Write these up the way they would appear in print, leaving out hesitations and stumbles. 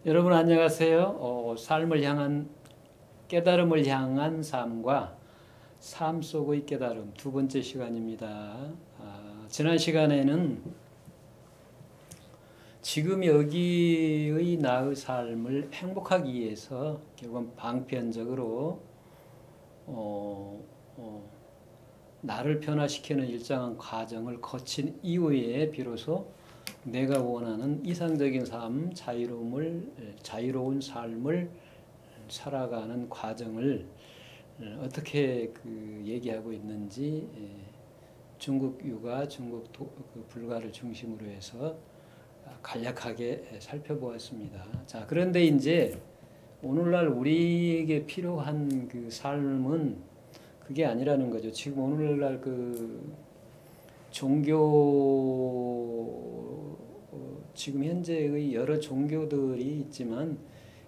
여러분 안녕하세요. 삶을 향한 깨달음을 향한 삶과 삶 속의 깨달음 두 번째 시간입니다. 지난 시간에는 지금 여기의 나의 삶을 행복하기 위해서 결국은 방편적으로 나를 변화시키는 일정한 과정을 거친 이후에 비로소 내가 원하는 이상적인 삶, 자유로운 삶을 살아가는 과정을 어떻게 얘기하고 있는지 중국 유가, 중국 불가를 중심으로 해서 간략하게 살펴보았습니다. 자, 그런데 이제 오늘날 우리에게 필요한 그 삶은 그게 아니라는 거죠. 지금 오늘날 지금 현재의 여러 종교들이 있지만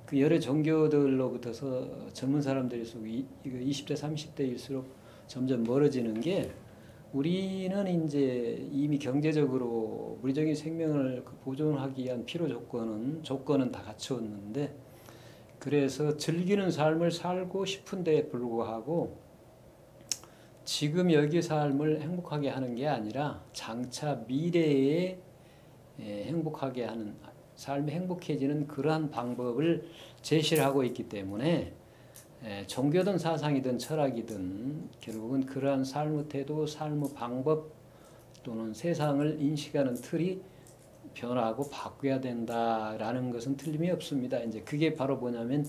그 여러 종교들로부터서 젊은 사람들일수록 20대, 30대일수록 점점 멀어지는 게 우리는 이제 이미 경제적으로 물리적인 생명을 보존하기 위한 필요 조건은 다 갖추었는데 그래서 즐기는 삶을 살고 싶은데 불구하고 지금 여기 삶을 행복하게 하는 게 아니라 장차 미래에 행복하게 하는 삶이 행복해지는 그러한 방법을 제시를 하고 있기 때문에 종교든 사상이든 철학이든 결국은 그러한 삶의 태도, 삶의 방법 또는 세상을 인식하는 틀이 변하고 바뀌어야 된다라는 것은 틀림이 없습니다. 이제 그게 바로 뭐냐면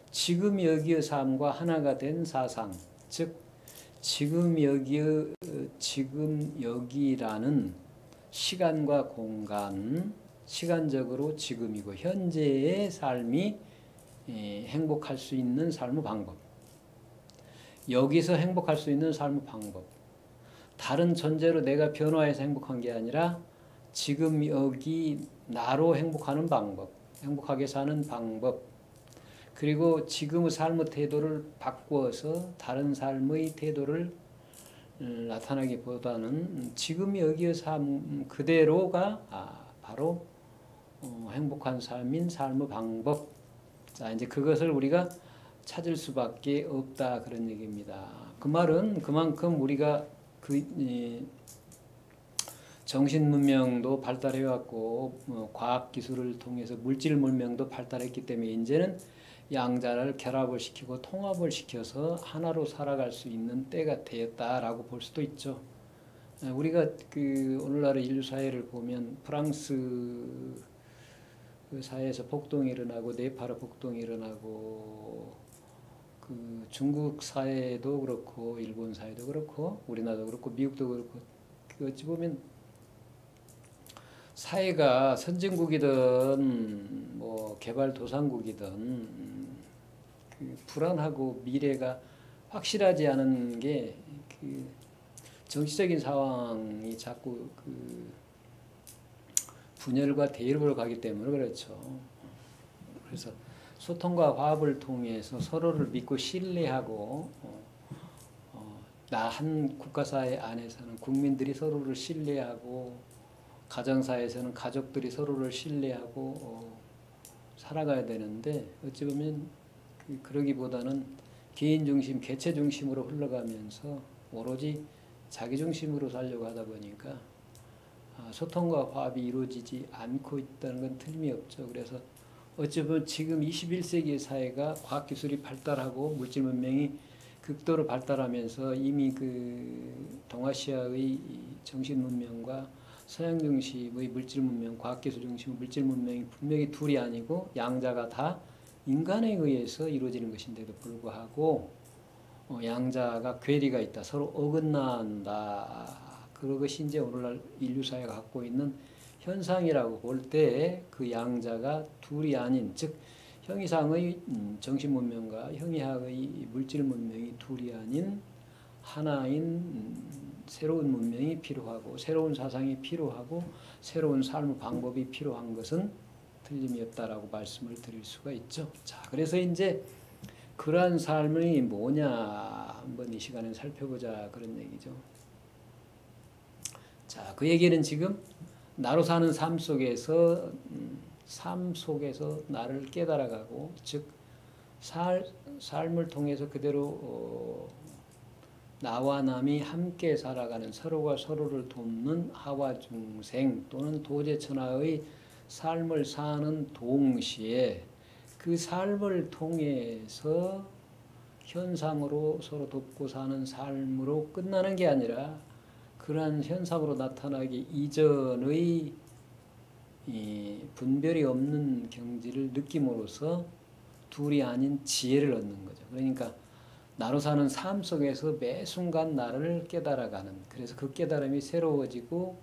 지금 여기의 삶과 하나가 된 사상, 즉 지금 여기라는 시간과 공간, 시간적으로 지금이고 현재의 삶이 행복할 수 있는 삶의 방법, 여기서 행복할 수 있는 삶의 방법, 다른 존재로 내가 변화해서 행복한 게 아니라 지금 여기 나로 행복하는 방법, 행복하게 사는 방법, 그리고 지금의 삶의 태도를 바꾸어서 다른 삶의 태도를 나타나기보다는 지금 여기의 삶 그대로가 바로 행복한 삶인 삶의 방법. 자, 이제 그것을 우리가 찾을 수밖에 없다 그런 얘기입니다. 그 말은 그만큼 우리가 정신 문명도 발달해 왔고 과학 기술을 통해서 물질 문명도 발달했기 때문에 이제는 양자를 결합을 시키고 통합을 시켜서 하나로 살아갈 수 있는 때가 되었다라고 볼 수도 있죠. 우리가 오늘날의 인류 사회를 보면 프랑스 사회에서 폭동이 일어나고 네팔의 폭동이 일어나고 중국 사회도 그렇고 일본 사회도 그렇고 우리나라도 그렇고 미국도 그렇고 어찌 보면 사회가 선진국이든 뭐 개발도상국이든 불안하고 미래가 확실하지 않은 게 정치적인 상황이 자꾸 분열과 대립으로 가기 때문에 그렇죠. 그래서 소통과 화합을 통해서 서로를 믿고 신뢰하고 한 국가사회 안에서는 국민들이 서로를 신뢰하고 가정사에서는 가족들이 서로를 신뢰하고 살아가야 되는데 어찌 보면 그러기보다는 개인 중심, 개체 중심으로 흘러가면서 오로지 자기 중심으로 살려고 하다 보니까 소통과 화합이 이루어지지 않고 있다는 건 틀림이 없죠. 그래서 어찌 보면 지금 21세기의 사회가 과학기술이 발달하고 물질 문명이 극도로 발달하면서 이미 동아시아의 정신 문명과 서양 중심의 물질 문명, 과학기술 중심의 물질 문명이 분명히 둘이 아니고 양자가 다 인간에 의해서 이루어지는 것인데도 불구하고 양자가 괴리가 있다, 서로 어긋난다. 그것이 이제 오늘날 인류 사회가 갖고 있는 현상이라고 볼 때 그 양자가 둘이 아닌, 즉 형이상의 정신 문명과 형이하의 물질 문명이 둘이 아닌 하나인 새로운 문명이 필요하고 새로운 사상이 필요하고 새로운 삶의 방법이 필요한 것은 틀림이 없다라고 말씀을 드릴 수가 있죠. 자, 그래서 이제 그러한 삶이 뭐냐 한번 이 시간에 살펴보자 그런 얘기죠. 자, 그 얘기는 지금 나로 사는 삶 속에서 삶 속에서 나를 깨달아가고, 즉 삶을 통해서 그대로 나와 남이 함께 살아가는, 서로가 서로를 돕는 하와 중생 또는 도제천하의 삶을 사는 동시에 그 삶을 통해서 현상으로 서로 돕고 사는 삶으로 끝나는 게 아니라, 그러한 현상으로 나타나기 이전의 이 분별이 없는 경지를 느낌으로써 둘이 아닌 지혜를 얻는 거죠. 그러니까 나로 사는 삶 속에서 매 순간 나를 깨달아가는, 그래서 그 깨달음이 새로워지고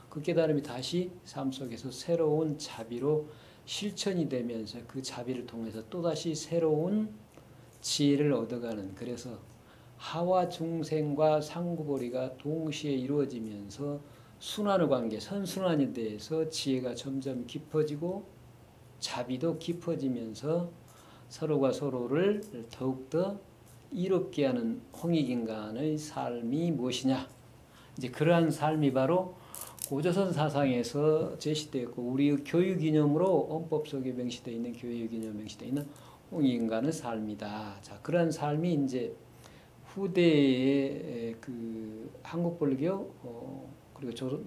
그 깨달음이 다시 삶 속에서 새로운 자비로 실천이 되면서 그 자비를 통해서 또다시 새로운 지혜를 얻어가는, 그래서 하와 중생과 상구보리가 동시에 이루어지면서 순환의 관계, 선순환에 대해서 지혜가 점점 깊어지고 자비도 깊어지면서 서로가 서로를 더욱더 이롭게 하는 홍익인간의 삶이 무엇이냐. 이제 그러한 삶이 바로 고조선 사상에서 제시되었고, 우리의 교육이념으로 헌법 속에 명시되어 있는, 교육이념 명시되어 있는 홍익인간의 삶이다. 자, 그러한 삶이 이제 후대의 그 한국불교, 그리고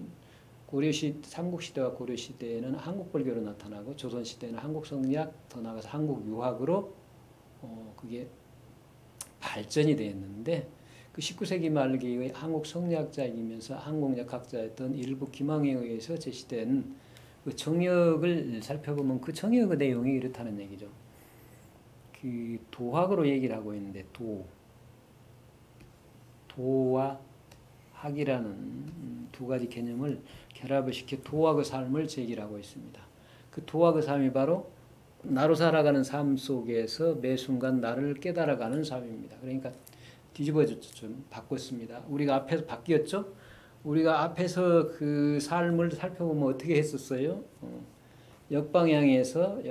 고려시, 삼국시대와 고려시대에는 한국불교로 나타나고, 조선시대에는 한국성리학, 더 나아가서 한국유학으로 그게 발전이 되었는데, 그 19세기 말기의 한국 성리학자이면서 한국역학자였던 일부 김항에 의해서 제시된 그 정역을 살펴보면 그 정역의 내용이 이렇다는 얘기죠. 그 도학으로 얘기를 하고 있는데, 도와 학이라는 두 가지 개념을 결합을 시켜 도학의 삶을 제기를 하고 있습니다. 그 도학의 삶이 바로 나로 살아가는 삶 속에서 매 순간 나를 깨달아가는 삶입니다. 그러니까 뒤집어졌죠. 좀 바꿨습니다. 우리가 앞에서 바뀌었죠. 우리가 앞에서 그 삶을 살펴보면 어떻게 했었어요? 역방향에서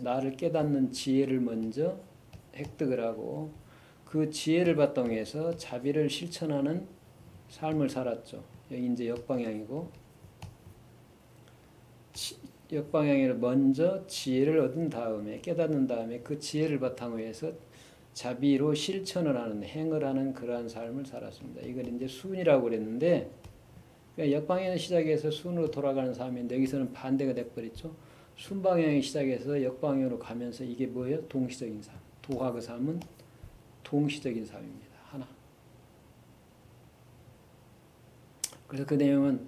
나를 깨닫는 지혜를 먼저 획득을 하고, 그 지혜를 바탕해서 자비를 실천하는 삶을 살았죠. 여기 이제 역방향이고, 역방향을 먼저 지혜를 얻은 다음에, 깨닫는 다음에 그 지혜를 바탕으로 해서 자비로 실천을 하는, 행을 하는 그러한 삶을 살았습니다. 이걸 이제 순이라고 그랬는데, 그러니까 역방향의 시작해서 순으로 돌아가는 삶인데, 여기서는 반대가 돼버렸죠. 순방향의 시작해서 역방향으로 가면서 이게 뭐예요? 동시적인 삶. 도학의 삶은 동시적인 삶입니다. 하나. 그래서 그 내용은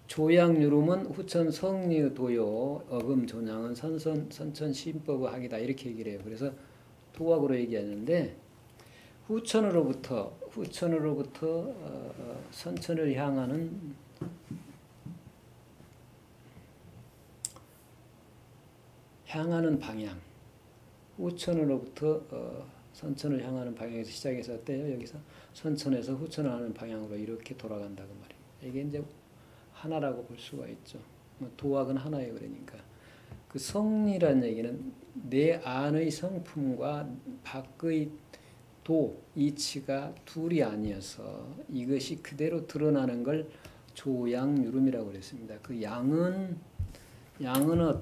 조양유름은 후천 성리 도요, 어금 조량은 선천 신법의 학이다, 이렇게 얘기를 해요. 그래서 도학으로 얘기하는데, 후천으로부터 선천을 향하는 방향, 후천으로부터 선천을 향하는 방향에서 시작해서 어때요? 여기서 선천에서 후천을 하는 방향으로 이렇게 돌아간다고 말이에요. 이게 이제 하나라고 볼 수가 있죠. 도학은 하나예요. 그러니까 그 성리라는 얘기는 내 안의 성품과 밖의 이치가 둘이 아니어서 이것이 그대로 드러나는 걸 조양유름이라고 그랬습니다. 그 양은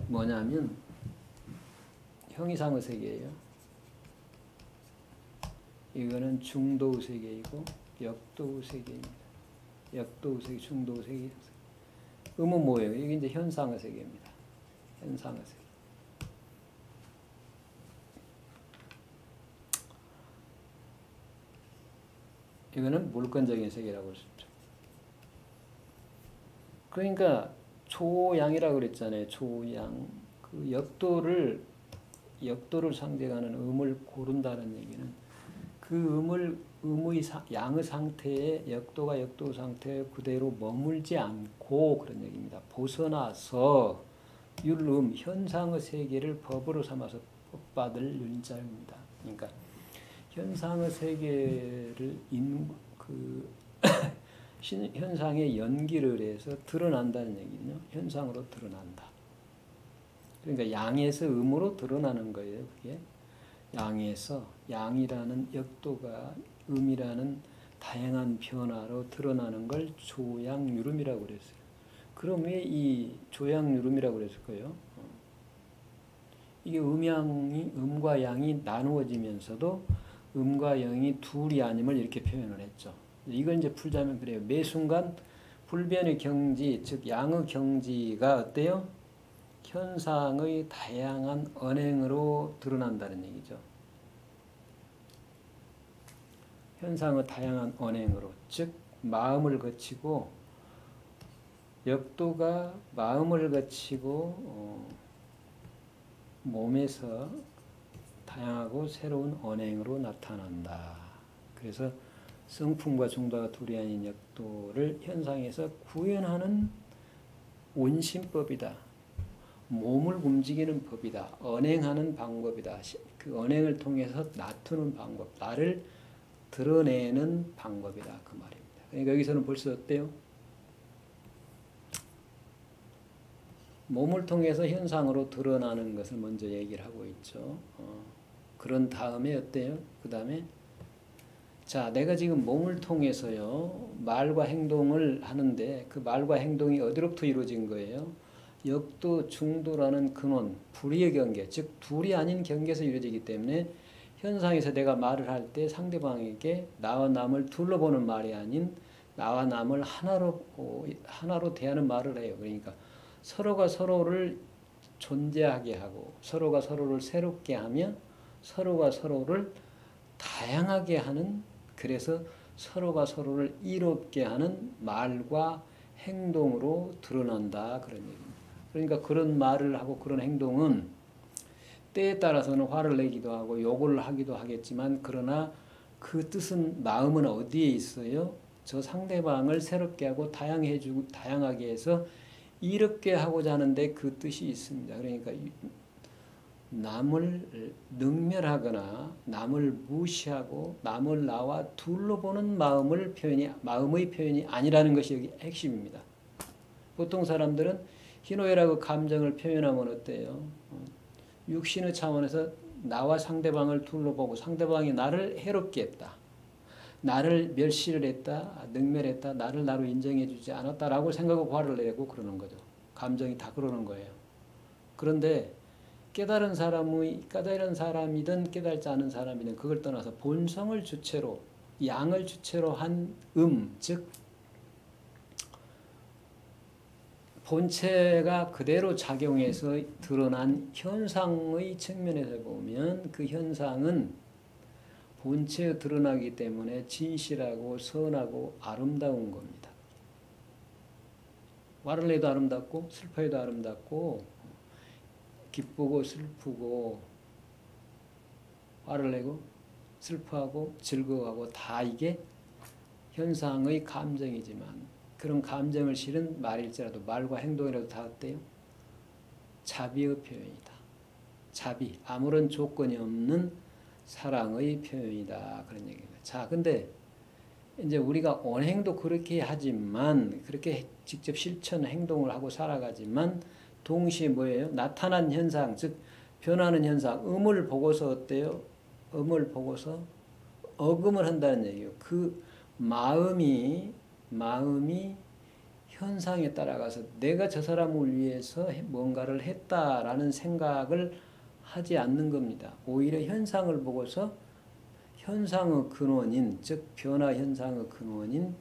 뭐냐면 형이상의 세계예요. 이거는 중도의 세계이고 역도의 세계입니다. 역도의 세계, 중도의 세계. 음은 뭐예요? 이게 이제 현상의 세계입니다. 현상의 세계. 이거는 물건적인 세계라고 할 수 있죠. 그러니까 조양이라고 그랬잖아요. 조양. 그 역도를 상대하는 음을 고른다는 얘기는 그 음의 양의 상태에 역도가 역도 상태에 그대로 머물지 않고 그런 얘기입니다. 벗어나서 율음 현상의 세계를 법으로 삼아서 법받을 윤자입니다. 그러니까 현상의 세계를 현상의 연기를 해서 드러난다는 얘기는요. 현상으로 드러난다. 그러니까 양에서 음으로 드러나는 거예요. 그게 양에서 양이라는 역도가 음이라는 다양한 변화로 드러나는 걸 조양유름이라고 그랬어요. 그럼 왜 이 조양유름이라고 그랬을까요? 이게 음과 양이 나누어지면서도 음과 영이 둘이 아님을 이렇게 표현을 했죠. 이걸 이제 풀자면 그래요. 매 순간 불변의 경지, 즉 양의 경지가 어때요? 현상의 다양한 언행으로 드러난다는 얘기죠. 현상의 다양한 언행으로, 즉 마음을 거치고 역도가 마음을 거치고 몸에서 다양하고 새로운 언행으로 나타난다. 그래서 성품과 중도가 둘이 아닌 역도를 현상에서 구현하는 온심법이다. 몸을 움직이는 법이다. 언행하는 방법이다. 그 언행을 통해서 나타내는 방법, 나를 드러내는 방법이다. 그 말입니다. 그러니까 여기서는 벌써 어때요? 몸을 통해서 현상으로 드러나는 것을 먼저 얘기를 하고 있죠. 그런 다음에 어때요? 그 다음에 자, 내가 지금 몸을 통해서요 말과 행동을 하는데 그 말과 행동이 어디로부터 이루어진 거예요? 역도, 중도라는 근원, 불의의 경계, 즉 둘이 아닌 경계에서 이루어지기 때문에 현상에서 내가 말을 할 때 상대방에게 나와 남을 둘러보는 말이 아닌 나와 남을 하나로 대하는 말을 해요. 그러니까 서로가 서로를 존재하게 하고 서로가 서로를 새롭게 하며 서로가 서로를 다양하게 하는, 그래서 서로가 서로를 이롭게 하는 말과 행동으로 드러난다. 그런 얘기입니다. 그러니까 그런 말을 하고 그런 행동은 때에 따라서는 화를 내기도 하고 욕을 하기도 하겠지만 그러나 그 뜻은 마음은 어디에 있어요? 저 상대방을 새롭게 하고 다양하게 해서 이롭게 하고자 하는데 그 뜻이 있습니다. 그러니까 남을 능멸하거나 남을 무시하고 남을 나와 둘러보는 마음의 표현이 아니라는 것이 여기 핵심입니다. 보통 사람들은 희노애락의 감정을 표현하면 어때요? 육신의 차원에서 나와 상대방을 둘러보고 상대방이 나를 해롭게 했다. 나를 멸시를 했다. 능멸했다. 나를 나로 인정해 주지 않았다라고 생각하고 화를 내고 그러는 거죠. 감정이 다 그러는 거예요. 그런데 깨달은 사람이든 깨달지 않은 사람이든 그걸 떠나서 본성을 주체로, 양을 주체로 한 즉 본체가 그대로 작용해서 드러난 현상의 측면에서 보면 그 현상은 본체에 드러나기 때문에 진실하고 선하고 아름다운 겁니다. 화를 내도 아름답고 슬퍼해도 아름답고 기쁘고 슬프고 화를 내고 슬퍼하고 즐거워하고 다 이게 현상의 감정이지만 그런 감정을 실은 말일지라도 말과 행동이라도 다 어때요? 자비의 표현이다. 자비, 아무런 조건이 없는 사랑의 표현이다. 그런 얘기입니다. 자, 근데 이제 우리가 언행도 그렇게 하지만 그렇게 직접 실천 행동을 하고 살아가지만 동시에 뭐예요? 나타난 현상, 즉 변하는 현상, 음을 보고서 어때요? 음을 보고서 어금을 한다는 얘기예요. 그 마음이 현상에 따라가서 내가 저 사람을 위해서 뭔가를 했다라는 생각을 하지 않는 겁니다. 오히려 현상을 보고서 현상의 근원인, 즉 변화 현상의 근원인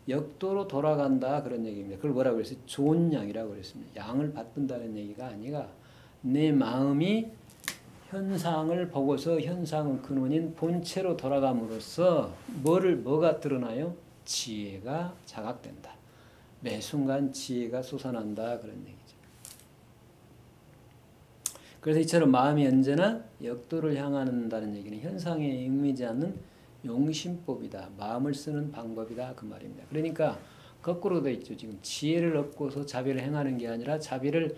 역도로 돌아간다 그런 얘기입니다. 그걸 뭐라고 그랬어요? 좋은 양이라고 그랬습니다. 양을 받든다는 얘기가 아니라 내 마음이 현상을 보고서 현상의 근원인 본체로 돌아감으로써 뭐가 드러나요? 지혜가 자각된다. 매 순간 지혜가 솟아난다 그런 얘기죠. 그래서 이처럼 마음이 언제나 역도를 향한다는 얘기는 현상에 얽매이지 않는 용심법이다. 마음을 쓰는 방법이다 그 말입니다. 그러니까 거꾸로 돼 있죠. 지금 지혜를 얻고서 자비를 행하는 게 아니라 자비를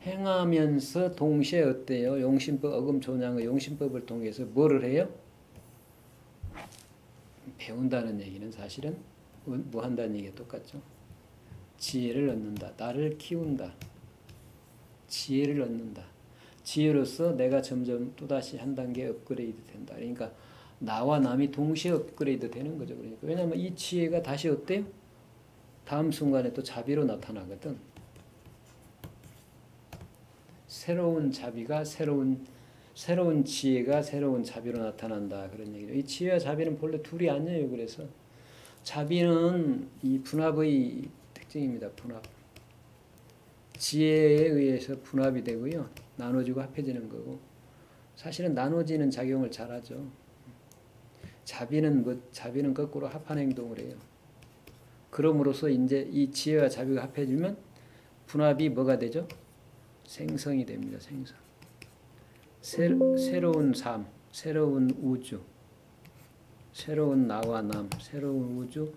행하면서 동시에 어때요? 용심법, 어금존양의 용심법을 통해서 뭐를 해요? 배운다는 얘기는 사실은 뭐 한다는 얘기가 똑같죠. 지혜를 얻는다. 나를 키운다. 지혜를 얻는다. 지혜로서 내가 점점 또다시 한 단계 업그레이드 된다. 그러니까 나와 남이 동시에 업그레이드 되는 거죠. 그러니까 왜냐하면 이 지혜가 다시 어때요? 다음 순간에 또 자비로 나타나거든. 새로운 자비가 새로운 지혜가 새로운 자비로 나타난다. 그런 얘기죠. 이 지혜와 자비는 본래 둘이 아니에요. 그래서 자비는 이 분합의 특징입니다. 분합. 지혜에 의해서 분합이 되고요. 나눠지고 합해지는 거고. 사실은 나눠지는 작용을 잘하죠. 자비는 거꾸로 합한 행동을 해요. 그럼으로써 이제 이 지혜와 자비가 합해지면 분합이 뭐가 되죠? 생성이 됩니다. 생성. 새로운 삶, 새로운 우주, 새로운 나와 남, 새로운 우주,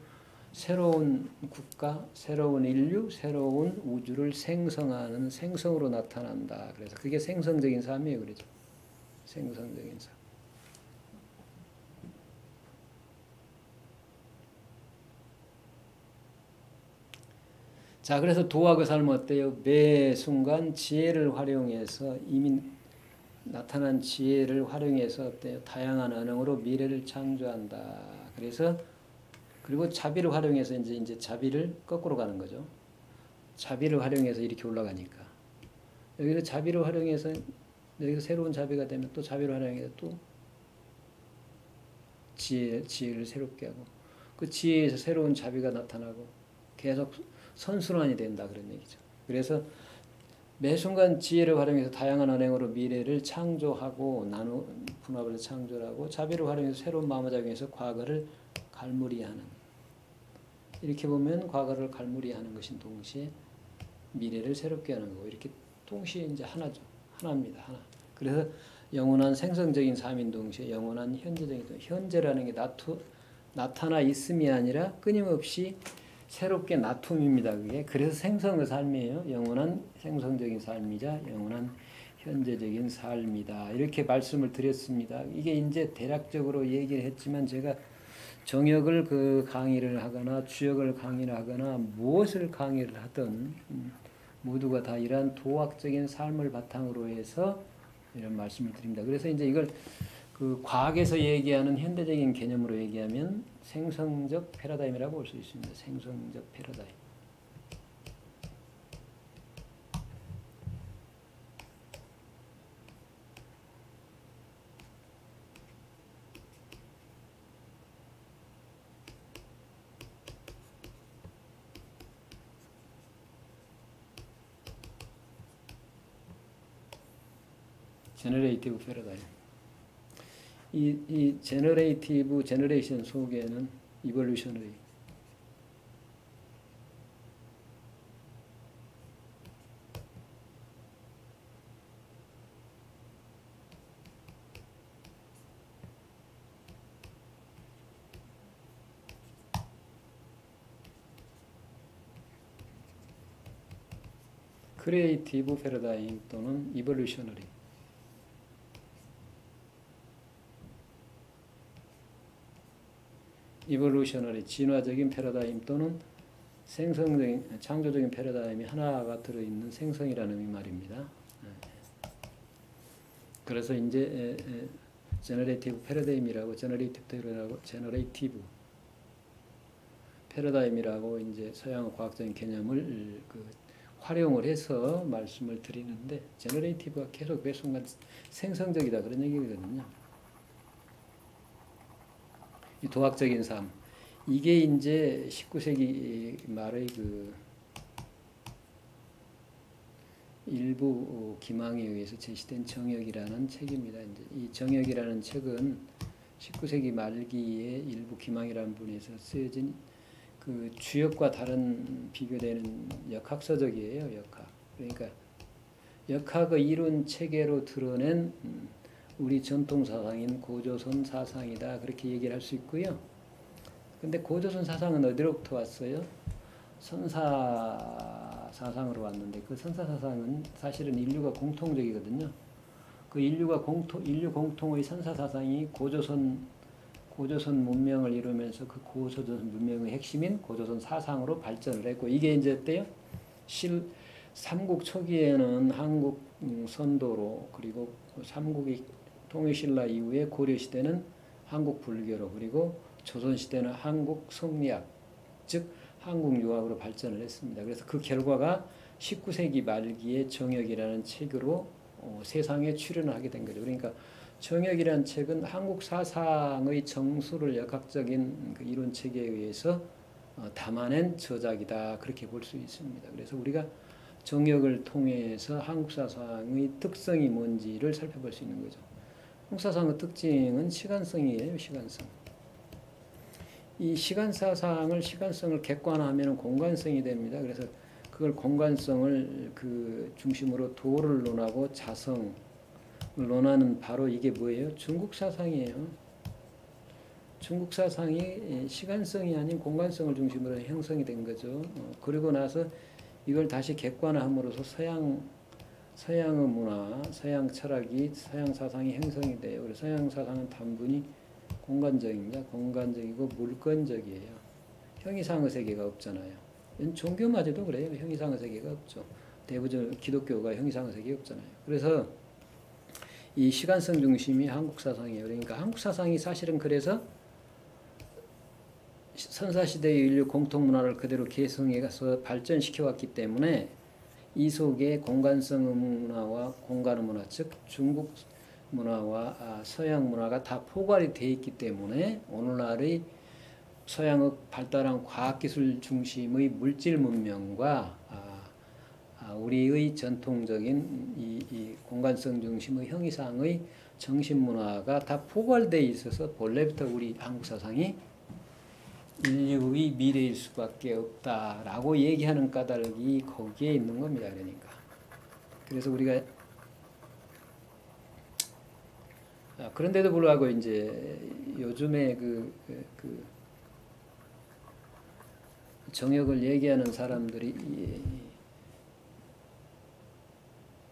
새로운 국가, 새로운 인류, 새로운 우주를 생성하는 생성으로 나타난다. 그래서 그게 생성적인 삶이에요. 그러죠. 생성적인 삶. 자, 그래서 도학의 삶은 어때요? 매 순간 지혜를 활용해서 이미 나타난 지혜를 활용해서 어때요? 다양한 언어로 미래를 창조한다. 그래서 그리고 자비를 활용해서 이제 자비를 거꾸로 가는 거죠. 자비를 활용해서 이렇게 올라가니까 여기서 자비를 활용해서 여기서 새로운 자비가 되면 또 자비를 활용해서 또 지혜를 새롭게 하고 그 지혜에서 새로운 자비가 나타나고 계속 선순환이 된다 그런 얘기죠. 그래서 매 순간 지혜를 활용해서 다양한 언행으로 미래를 창조하고 분합을 창조하고 자비를 활용해서 새로운 마음작용에서 과거를 갈무리하는 이렇게 보면 과거를 갈무리하는 것인 동시에 미래를 새롭게 하는 거고 이렇게 동시에 이제 하나죠. 하나입니다. 하나. 그래서 영원한 생성적인 삶인 동시에 영원한 현재적인 현재라는 게 나타나 있음이 아니라 끊임없이 새롭게 나툼입니다. 그게 그래서 생성의 삶이에요. 영원한 생성적인 삶이자 영원한 현재적인 삶이다. 이렇게 말씀을 드렸습니다. 이게 이제 대략적으로 얘기를 했지만 제가 정역을 강의를 하거나 주역을 강의를 하거나 무엇을 강의를 하든 모두가 다 이러한 도학적인 삶을 바탕으로 해서 이런 말씀을 드립니다. 그래서 이제 이걸 과학에서 얘기하는 현대적인 개념으로 얘기하면 생성적 패러다임이라고 볼 수 있습니다. 생성적 패러다임. 제너레이티브 패러다임. 이 제너레이션 속에는 이볼루셔너리 크리에이티브 패러다임 또는 이볼루셔너리 이볼루셔너리 진화적인 패러다임 또는 생성적인 창조적인 패러다임이 하나가 들어있는 생성이라는 이 말입니다. 그래서 이제 제너레이티브 패러다임이라고 제너레이티브 패러다임이라고 이제 서양 과학적인 개념을 활용을 해서 말씀을 드리는데 제너레이티브가 계속 매 순간 생성적이다 그런 얘기거든요. 이 도학적인 삶 이게 이제 19세기 말의 일부 기망에 의해서 제시된 정역이라는 책입니다. 이제 이 정역이라는 책은 19세기 말기에 일부 기망이라는 분에서 쓰여진 주역과 다른 비교되는 역학서적이에요. 역학. 그러니까 역학의 이론 체계로 드러낸 우리 전통 사상인 고조선 사상이다. 그렇게 얘기를 할 수 있고요. 근데 고조선 사상은 어디로부터 왔어요? 선사 사상으로 왔는데 그 선사 사상은 사실은 인류가 공통적이거든요. 그 인류 공통의 선사 사상이 고조선 문명을 이루면서 그 고조선 문명의 핵심인 고조선 사상으로 발전을 했고 이게 이제 어때요? 삼국 초기에는 한국 선도로 그리고 삼국이 통일신라 이후에 고려시대는 한국 불교로 그리고 조선시대는 한국 성리학 즉 한국 유학으로 발전을 했습니다. 그래서 그 결과가 19세기 말기에 정역이라는 책으로 세상에 출연을 하게 된 거죠. 그러니까 정역이라는 책은 한국 사상의 정수를 역학적인 그 이론 체계에 의해서 담아낸 저작이다. 그렇게 볼 수 있습니다. 그래서 우리가 정역을 통해서 한국 사상의 특성이 뭔지를 살펴볼 수 있는 거죠. 한국 사상의 특징은 시간성이에요. 시간성. 이 시간성을 객관화하면 공간성이 됩니다. 그래서 그걸 공간성을 그 중심으로 도를 논하고 자성을 논하는 바로 이게 뭐예요? 중국 사상이에요. 중국 사상이 시간성이 아닌 공간성을 중심으로 형성이 된 거죠. 그리고 나서 이걸 다시 객관화함으로써 서양의 문화, 서양 철학이, 서양 사상이 형성이 돼요. 그래서 서양 사상은 단분히 공간적입니다. 공간적이고 물건적이에요. 형이상의 세계가 없잖아요. 종교마저도 그래요. 형이상의 세계가 없죠. 대부분 기독교가 형이상의 세계가 없잖아요. 그래서 이 시간성 중심이 한국 사상이에요. 그러니까 한국 사상이 사실은 그래서 선사시대의 인류 공통문화를 그대로 계승해서 발전시켜왔기 때문에 이 속에 공간성 문화와 공간의 문화, 즉 중국 문화와 서양 문화가 다 포괄이 되어 있기 때문에 오늘날의 서양의 발달한 과학기술 중심의 물질 문명과 우리의 전통적인 이 공간성 중심의 형이상의 정신문화가 다 포괄되어 있어서 본래부터 우리 한국 사상이 인류의 미래일 수밖에 없다라고 얘기하는 까닭이 거기에 있는 겁니다. 그러니까. 그래서 우리가 그런데도 불구하고 이제 요즘에 그 정역을 얘기하는 사람들이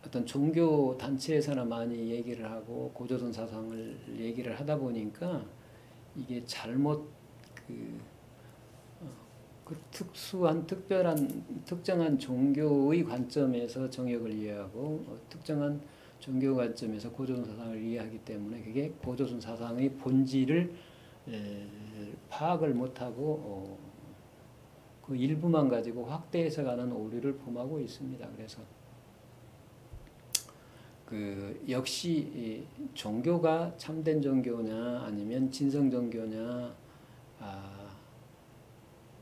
어떤 종교 단체에서나 많이 얘기를 하고 고조선 사상을 얘기를 하다 보니까 이게 잘못 그 특수한 특정한 종교의 관점에서 정역을 이해하고 특정한 종교 관점에서 고조선 사상을 이해하기 때문에 그게 고조선 사상의 본질을 파악을 못하고 그 일부만 가지고 확대해서 가는 오류를 범하고 있습니다. 그래서 역시 종교가 참된 종교냐 아니면 진성 종교냐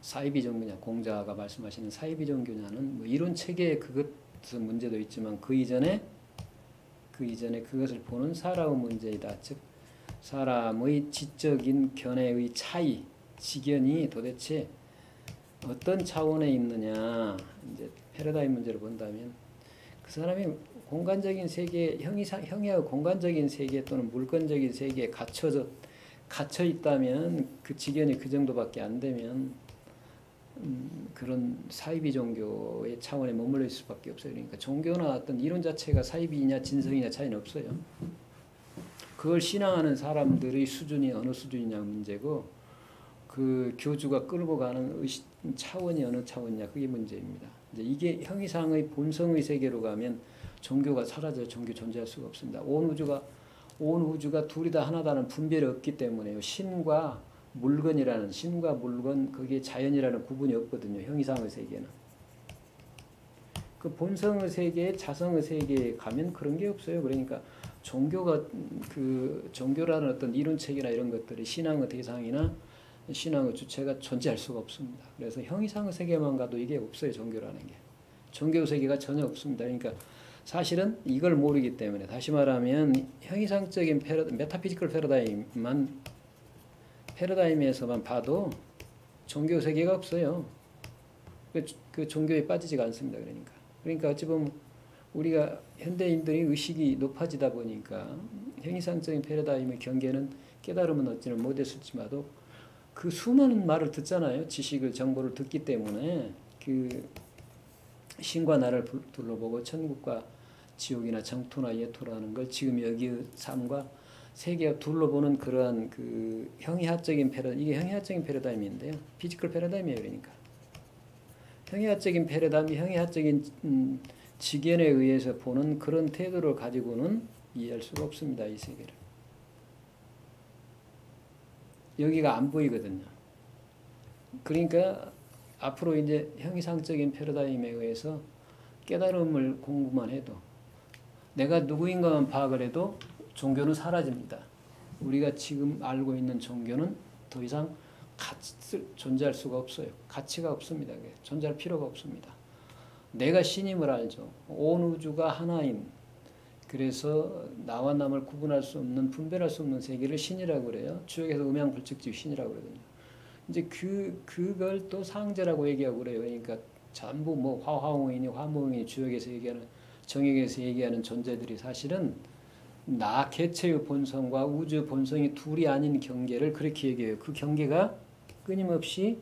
사이비 종교냐, 공자가 말씀하시는 사이비 종교냐는 뭐 이론 체계에 그것은 문제도 있지만 그 이전에 그것을 보는 사람의 문제이다. 즉 사람의 지적인 견해의 차이, 지견이 도대체 어떤 차원에 있느냐. 이제 패러다임 문제를 본다면 그 사람이 공간적인 세계, 형이하고 공간적인 세계 또는 물건적인 세계에 갇혀 있다면 그 지견이 그 정도밖에 안 되면 그런 사이비 종교의 차원에 머물러 있을 수밖에 없어요. 그러니까 종교나 어떤 이론 자체가 사이비냐 진성이냐 차이는 없어요. 그걸 신앙하는 사람들의 수준이 어느 수준이냐 문제고 그 교주가 끌고 가는 차원이 어느 차원이냐 그게 문제입니다. 이제 이게 형이상의 본성의 세계로 가면 종교가 사라져요. 종교 존재할 수가 없습니다. 온 우주가 둘이 다 하나다는 분별이 없기 때문에요. 신과 물건, 거기에 자연이라는 구분이 없거든요. 형이상의 세계는. 그 본성의 세계에 자성의 세계에 가면 그런 게 없어요. 그러니까 종교라는 어떤 이론책이나 이런 것들이 신앙의 대상이나 신앙의 주체가 존재할 수가 없습니다. 그래서 형이상의 세계만 가도 이게 없어요. 종교라는 게. 종교 세계가 전혀 없습니다. 그러니까 사실은 이걸 모르기 때문에 다시 말하면 형이상적인 메타피지컬 패러다임에서만 봐도 종교 세계가 없어요. 그 종교에 빠지지가 않습니다. 그러니까 어찌 보면 우리가 현대인들의 의식이 높아지다 보니까 형이상적인 패러다임의 경계는 깨달음은 얻지는 못했을지라도 그 수많은 말을 듣잖아요. 지식을 정보를 듣기 때문에 그 신과 나를 둘러보고 천국과 지옥이나 정토나 예토라는 걸 지금 여기의 삶과 세계가 둘러보는 그러한 그 형이하적인 이게 형이하적인 패러다임인데요. 피지컬 패러다임이에요. 그러니까 형이하적인 패러다임이 형이하적인 지견에 의해서 보는 그런 태도를 가지고는 이해할 수가 없습니다. 이 세계를. 여기가 안 보이거든요. 그러니까 앞으로 이제 형이상적인 패러다임에 의해서 깨달음을 공부만 해도 내가 누구인가만 파악을 해도 종교는 사라집니다. 우리가 지금 알고 있는 종교는 더 이상 존재할 수가 없어요. 가치가 없습니다. 존재할 필요가 없습니다. 내가 신임을 알죠. 온 우주가 하나인, 그래서 나와 남을 구분할 수 없는, 분별할 수 없는 세계를 신이라고 그래요. 주역에서 음양불측지 신이라고 그러거든요. 이제 그걸 또 상제라고 얘기하고 그래요. 그러니까 전부 뭐 화화홍이니 화무홍이니 주역에서 얘기하는, 정역에서 얘기하는 존재들이 사실은 나 개체의 본성과 우주 본성이 둘이 아닌 경계를 그렇게 얘기해요. 그 경계가 끊임없이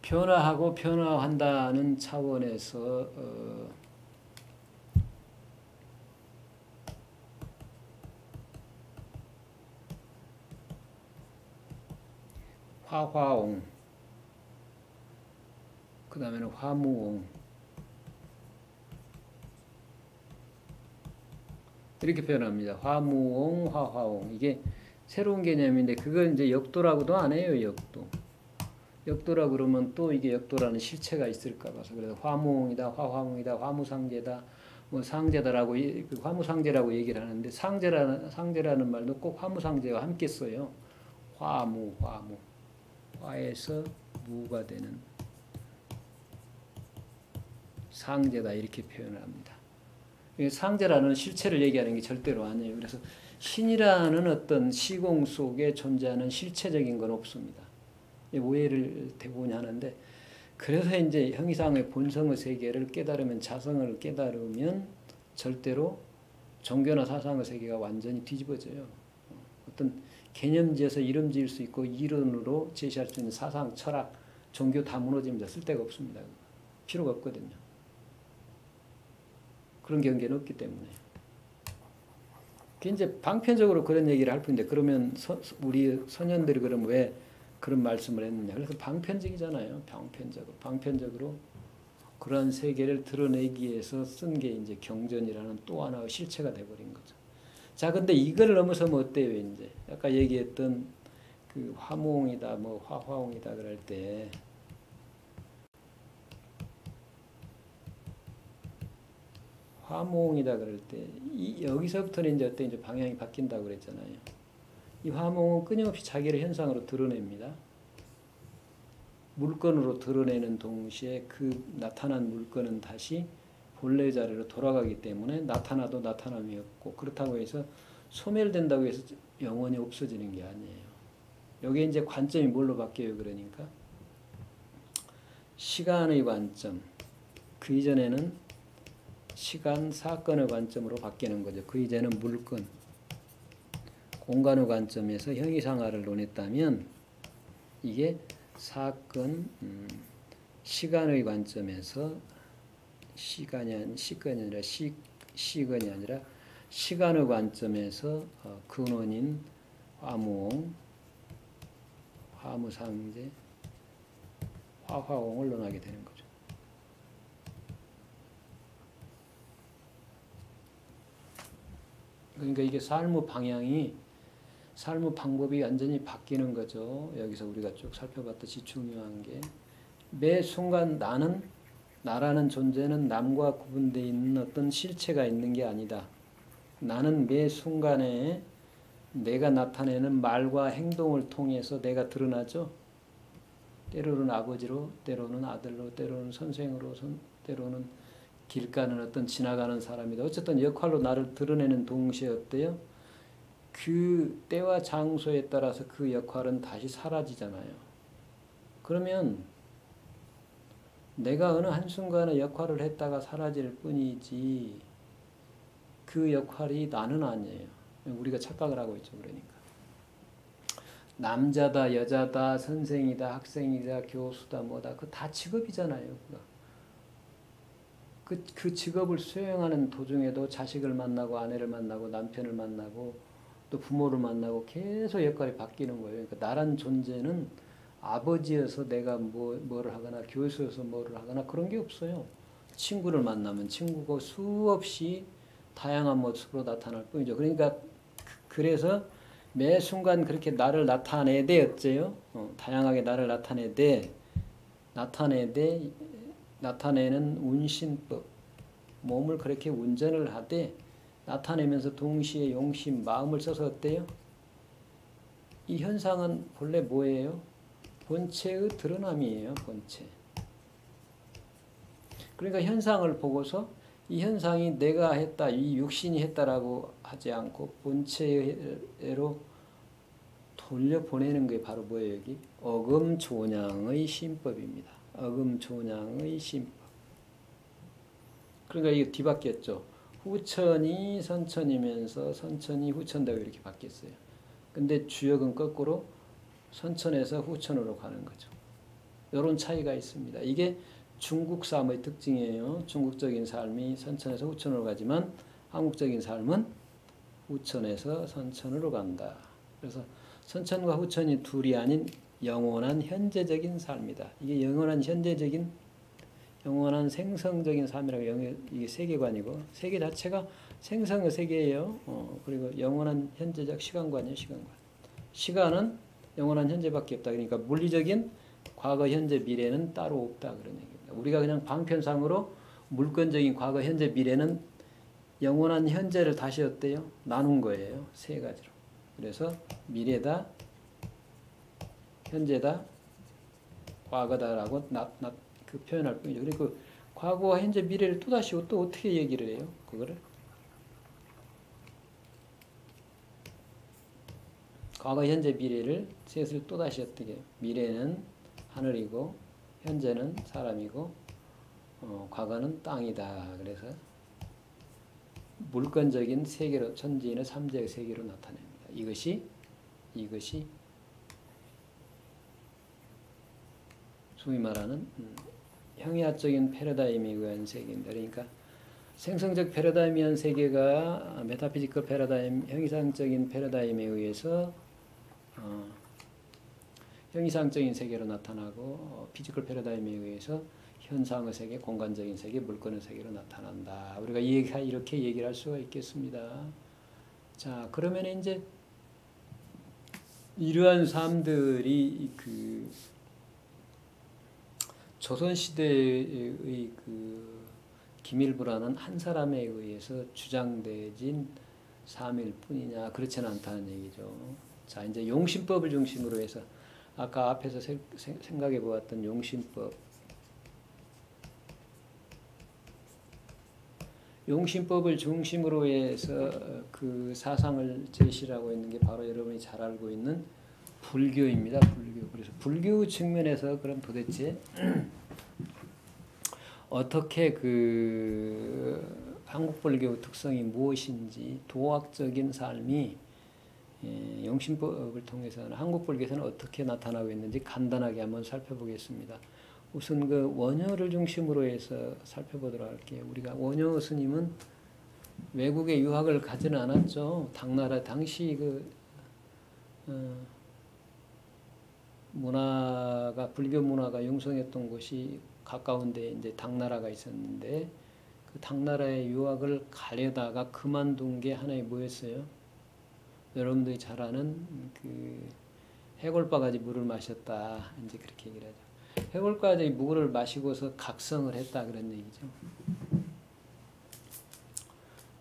변화하고 변화한다는 차원에서 화화옹, 그 다음에는 화무옹, 이렇게 표현합니다. 화무옹, 화화옹. 이게 새로운 개념인데 그걸 이제 역도라고도 안 해요. 역도. 역도라 그러면 또 이게 역도라는 실체가 있을까 봐서 그래서 화무옹이다, 화화옹이다, 화무상제다, 뭐 상제다라고 그 화무상제라고 얘기를 하는데 상제라는 말도 꼭 화무상제와 함께 써요. 화무. 화에서 무가 되는 상제다 이렇게 표현을 합니다. 상제라는 실체를 얘기하는 게 절대로 아니에요. 그래서 신이라는 어떤 시공 속에 존재하는 실체적인 건 없습니다. 오해를 대부분 하는데, 그래서 이제 형이상의 본성의 세계를 깨달으면, 자성을 깨달으면 절대로 종교나 사상의 세계가 완전히 뒤집어져요. 어떤 개념지어서 이름 지을 수 있고 이론으로 제시할 수 있는 사상, 철학, 종교 다 무너집니다. 쓸데가 없습니다. 필요가 없거든요. 그런 경계는 없기 때문에. 이제 방편적으로 그런 얘기를 할 뿐인데, 그러면 우리 선현들이 그럼 왜 그런 말씀을 했느냐. 그래서 방편적이잖아요. 방편적으로 그런 세계를 드러내기 위해서 쓴 게 이제 경전이라는 또 하나의 실체가 돼버린 거죠. 자, 근데 이걸 넘어서면 어때요, 이제? 아까 얘기했던 그 화무홍이다, 뭐 화화홍이다 그럴 때, 화무홍이다 그럴 때, 여기서부터는 이제 어때 이제 방향이 바뀐다고 그랬잖아요. 이 화무홍은 끊임없이 자기를 현상으로 드러냅니다. 물건으로 드러내는 동시에 그 나타난 물건은 다시 본래 자리로 돌아가기 때문에 나타나도 나타남이 없고, 그렇다고 해서 소멸된다고 해서 영원히 없어지는 게 아니에요. 여기에 이제 관점이 뭘로 바뀌어요? 그러니까 시간의 관점, 그 이전에는 시간, 사건의 관점으로 바뀌는 거죠. 그 이제는 물건, 공간의 관점에서 형이상화를 논했다면 이게 사건, 시간의 관점에서 시간이 아니라 시간의 관점에서 근원인 화무홍, 화무상제, 화화홍을 논하게 되는 거죠. 그러니까 이게 삶의 방향이, 삶의 방법이 완전히 바뀌는 거죠. 여기서 우리가 쭉 살펴봤듯이 중요한 게, 매 순간 나라는 존재는 남과 구분되어 있는 어떤 실체가 있는 게 아니다. 나는 매 순간에 내가 나타내는 말과 행동을 통해서 내가 드러나죠. 때로는 아버지로, 때로는 아들로, 때로는 선생으로, 때로는 길 가는 어떤 지나가는 사람이다. 어쨌든 역할로 나를 드러내는 동시에 어때요? 그 때와 장소에 따라서 그 역할은 다시 사라지잖아요. 그러면 내가 어느 한순간에 역할을 했다가 사라질 뿐이지 그 역할이 나는 아니에요. 우리가 착각을 하고 있죠. 그러니까 남자다, 여자다, 선생이다, 학생이다, 교수다, 뭐다, 그 다 직업이잖아요. 그 직업을 수행하는 도중에도 자식을 만나고 아내를 만나고 남편을 만나고 또 부모를 만나고 계속 역할이 바뀌는 거예요. 그러니까 나란 존재는 아버지여서 내가 뭐를 하거나 교수여서 뭐를 하거나 그런 게 없어요. 친구를 만나면 친구고 수없이 다양한 모습으로 나타날 뿐이죠. 그러니까 그래서 매 순간 그렇게 나를 나타내되 어째요? 다양하게 나를 나타내는 운신법. 몸을 그렇게 운전을 하되 나타내면서 동시에 용심, 마음을 써서 어때요? 이 현상은 본래 뭐예요? 본체의 드러남이에요. 본체. 그러니까 현상을 보고서 이 현상이 내가 했다, 이 육신이 했다라고 하지 않고 본체로 돌려보내는 게 바로 뭐예요? 여기 어금조냥의 신법입니다. 어금조냥의 신법. 그러니까 이게 뒤바뀌었죠. 후천이 선천이면서 선천이 후천되고 이렇게 바뀌었어요. 근데 주역은 거꾸로 선천에서 후천으로 가는 거죠. 이런 차이가 있습니다. 이게 중국 삶의 특징이에요. 중국적인 삶이 선천에서 후천으로 가지만 한국적인 삶은 후천에서 선천으로 간다. 그래서 선천과 후천이 둘이 아닌 영원한 현재적인 삶이다. 이게 영원한 현재적인 영원한 생성적인 삶이라고 이게 세계관이고 세계 자체가 생성의 세계예요. 그리고 영원한 현재적 시간관이에요. 시간관. 시간은 영원한 현재밖에 없다. 그러니까 물리적인 과거, 현재, 미래는 따로 없다. 그런 얘기입니다. 우리가 그냥 방편상으로 물건적인 과거, 현재, 미래는 영원한 현재를 다시 어때요? 나눈 거예요. 세 가지로. 그래서 미래다, 현재다, 과거다라고 그 표현할 뿐이죠. 그리고 과거와 현재, 미래를 또다시 또 어떻게 얘기를 해요? 그거를 과거, 현재, 미래를 셋을 또다시 어떻게 미래는 하늘이고 현재는 사람이고 과거는 땅이다. 그래서 물건적인 세계로 천지인의 삼재의 세계로 나타냅니다. 이것이 소위 말하는 형이학적인 패러다임에 의한 세계입니다. 그러니까 생성적 패러다임에 의한 세계가 메타피지컬 패러다임, 형이상적인 패러다임에 의해서 형이상적인 세계로 나타나고 피지컬 패러다임에 의해서 현상의 세계, 공간적인 세계, 물건의 세계로 나타난다. 우리가 이렇게 얘기를 할 수가 있겠습니다. 자, 그러면 이제 이러한 삶들이 그 조선시대의 그 기밀부라는 한 사람에 의해서 주장되진 삶일 뿐이냐, 그렇지는 않다는 얘기죠. 자, 이제 용신법을 중심으로 해서 아까 앞에서 생각해 보았던 용신법을 중심으로 해서 그 사상을 제시하고 있는 게 바로 여러분이 잘 알고 있는 불교입니다. 불교. 그래서 불교 측면에서 그럼 도대체 어떻게 그 한국 불교 특성이 무엇인지 도학적인 삶이 용신법을 통해서는 한국 불교에서는 어떻게 나타나고 있는지 간단하게 한번 살펴보겠습니다. 우선 그 원효를 중심으로 해서 살펴보도록 할게요. 우리가 원효 스님은 외국에 유학을 가지는 않았죠. 당나라 당시 그 문화가 불교 문화가 융성했던 곳이 가까운데 이제 당나라가 있었는데 그 당나라의 유학을 가려다가 그만둔 게 하나의 뭐였어요? 여러분들이 잘 아는 그 해골바가지 물을 마셨다. 이제 그렇게 얘기를 하죠. 해골바가지 물을 마시고서 각성을 했다 그런 얘기죠.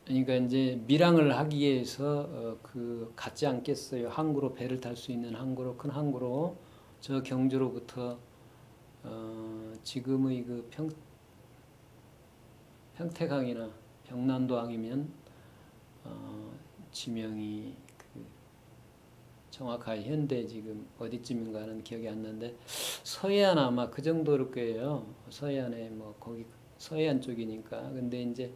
그러니까 이제 밀항을 하기 위해서 그 갖지 않겠어요. 항구로 배를 탈 수 있는 항구로 큰 항구로 저 경주로부터 지금의 그 평택항이나 병난도항이면 지명이 그 정확하게 현대 지금 어디쯤인가는 기억이 안 나는데 서해안 아마 그 정도일 거예요. 서해안에 뭐 거기 서해안 쪽이니까. 근데 이제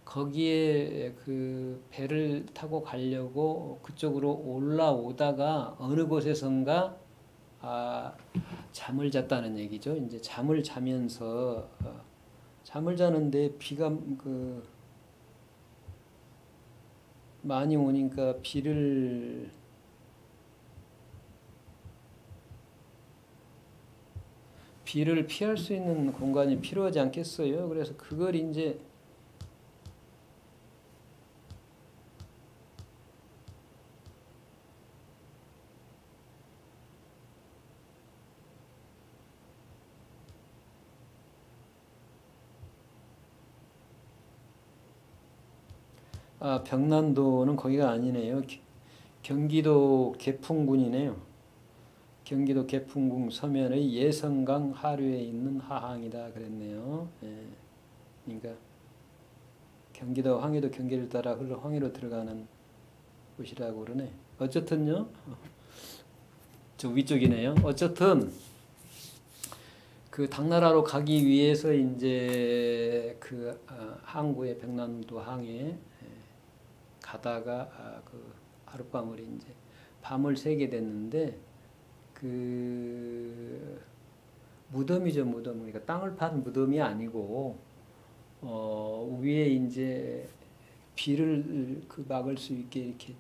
거기에 그 배를 타고 가려고 그쪽으로 올라오다가 어느 곳에선가 잠을 잤다는 얘기죠. 이제 잠을 자면서 잠을 자는데 비가 그 많이 오니까 비를 피할 수 있는 공간이 필요하지 않겠어요. 그래서 그걸 이제 아, 병난도는 거기가 아니네요. 경기도 개풍군이네요. 경기도 개풍군 서면의 예성강 하류에 있는 하항이다 그랬네요. 예. 그러니까 경기도 황해도 경계를 따라 흘러 황해로 들어가는 곳이라고 그러네. 어쨌든요. 저 위쪽이네요. 어쨌든 그 당나라로 가기 위해서 이제 그 항구에 병난도 항에 가다가 그 하룻밤을 이제 밤을 새게 됐는데 그 무덤이죠, 무덤. 그러니까 땅을 판 무덤이 아니고 위에 이제 비를 그 막을 수 있게 이렇게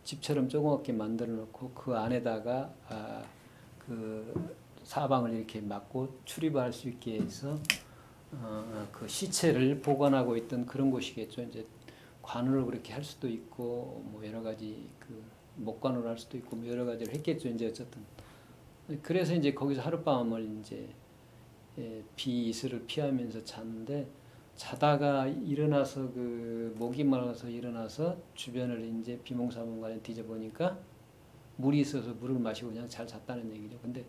집처럼 조그맣게 만들어 놓고 그 안에다가 그 사방을 이렇게 막고 출입할 수 있게 해서 그 시체를 보관하고 있던 그런 곳이겠죠. 이제 관으로 그렇게 할 수도 있고 뭐 여러 가지 그 목관으로 할 수도 있고 뭐 여러 가지를 했겠죠. 이제 어쨌든 그래서 이제 거기서 하룻밤을 이제 비 이슬을 피하면서 잤는데 자다가 일어나서 그 목이 말라서 일어나서 주변을 이제 비몽사몽간에 뒤져보니까 물이 있어서 물을 마시고 그냥 잘 잤다는 얘기죠. 근데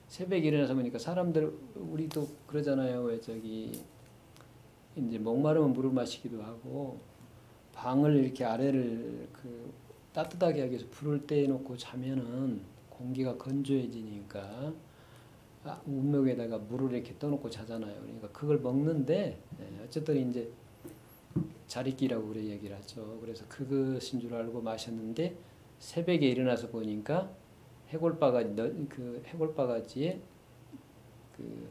새벽에 일어나서 보니까 사람들 우리도 그러잖아요. 왜 저기 이제 목마르면 물을 마시기도 하고 방을 이렇게 아래를 그 따뜻하게 하기 위해서 불을 떼놓고 자면은 공기가 건조해지니까 운명에다가 물을 이렇게 떠놓고 자잖아요. 그러니까 그걸 먹는데 어쨌든 이제 자리끼라고 그래 얘기를 하죠. 그래서 그것인 줄 알고 마셨는데 새벽에 일어나서 보니까 해골바가지에 그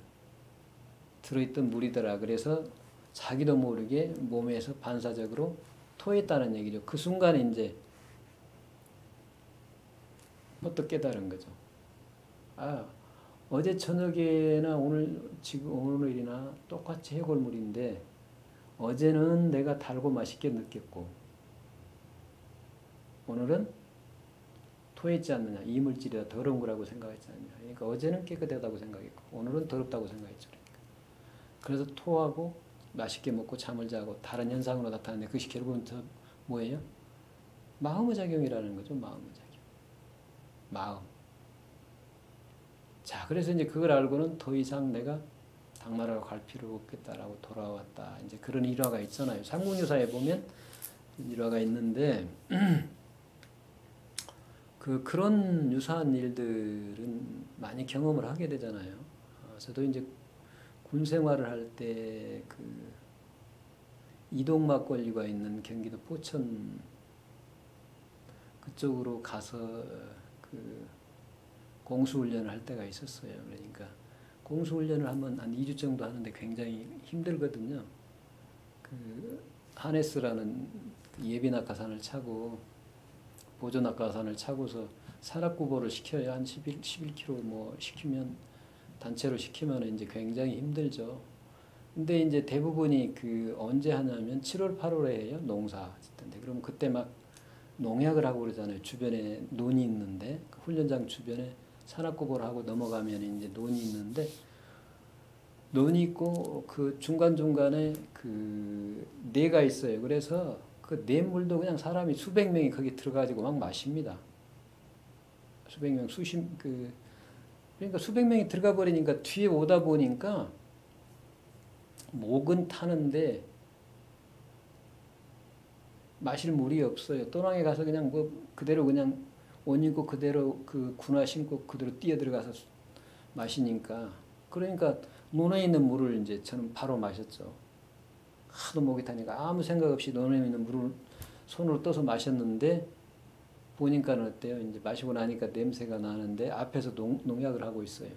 들어있던 물이더라. 그래서 자기도 모르게 몸에서 반사적으로 토했다는 얘기죠. 그 순간에 이제 퍼뜩 깨달은 거죠. 아, 어제 저녁에나 지금 오늘이나 똑같이 해골물인데 어제는 내가 달고 맛있게 느꼈고 오늘은 토했지 않느냐. 이물질이다 더러운 거라고 생각했지 않느냐. 그러니까 어제는 깨끗하다고 생각했고 오늘은 더럽다고 생각했죠. 그래서 토하고 맛있게 먹고 잠을 자고 다른 현상으로 나타나는데 그것이 결국은 뭐예요? 마음의 작용이라는 거죠. 마음의 작용. 마음. 자, 그래서 이제 그걸 알고는 더 이상 내가 당나라로 갈 필요가 없겠다라고 돌아왔다. 이제 그런 일화가 있잖아요. 삼국유사에 보면 일화가 있는데 그런 유사한 일들은 많이 경험을 하게 되잖아요. 저도 이제 군 생활을 할 때 그 이동 막걸리가 있는 경기도 포천 그쪽으로 가서 그 공수훈련을 할 때가 있었어요. 그러니까 공수훈련을 하면 한 2주 정도 하는데 굉장히 힘들거든요. 그 하네스라는 예비낙하산을 차고 보조낙하산을 차고서 산악구보를 시켜야 한 11km 뭐 시키면 단체로 시키면 이제 굉장히 힘들죠. 근데 이제 대부분이 그 언제 하냐면 7월, 8월에 해요. 농사 짓던데. 그럼 그때 막 농약을 하고 그러잖아요. 주변에 논이 있는데 그 훈련장 주변에 산악구보를 하고 넘어가면 이제 논이 있는데 논이 있고 그 중간중간에 그 뇌가 있어요. 그래서 그 뇌물도 그냥 사람이 수백 명이 거기 들어가지고 막 마십니다. 수백 명, 그러니까 수백 명이 들어가 버리니까 뒤에 오다 보니까 목은 타는데 마실 물이 없어요. 또랑에 가서 그냥 뭐 그대로 그냥 옷 입고 그대로 그 군화 신고 그대로 뛰어 들어가서 마시니까 그러니까 논에 있는 물을 이제 저는 바로 마셨죠. 하도 목이 타니까 아무 생각 없이 논에 있는 물을 손으로 떠서 마셨는데 보니까는 어때요? 이제 마시고 나니까 냄새가 나는데 앞에서 농약을 하고 있어요.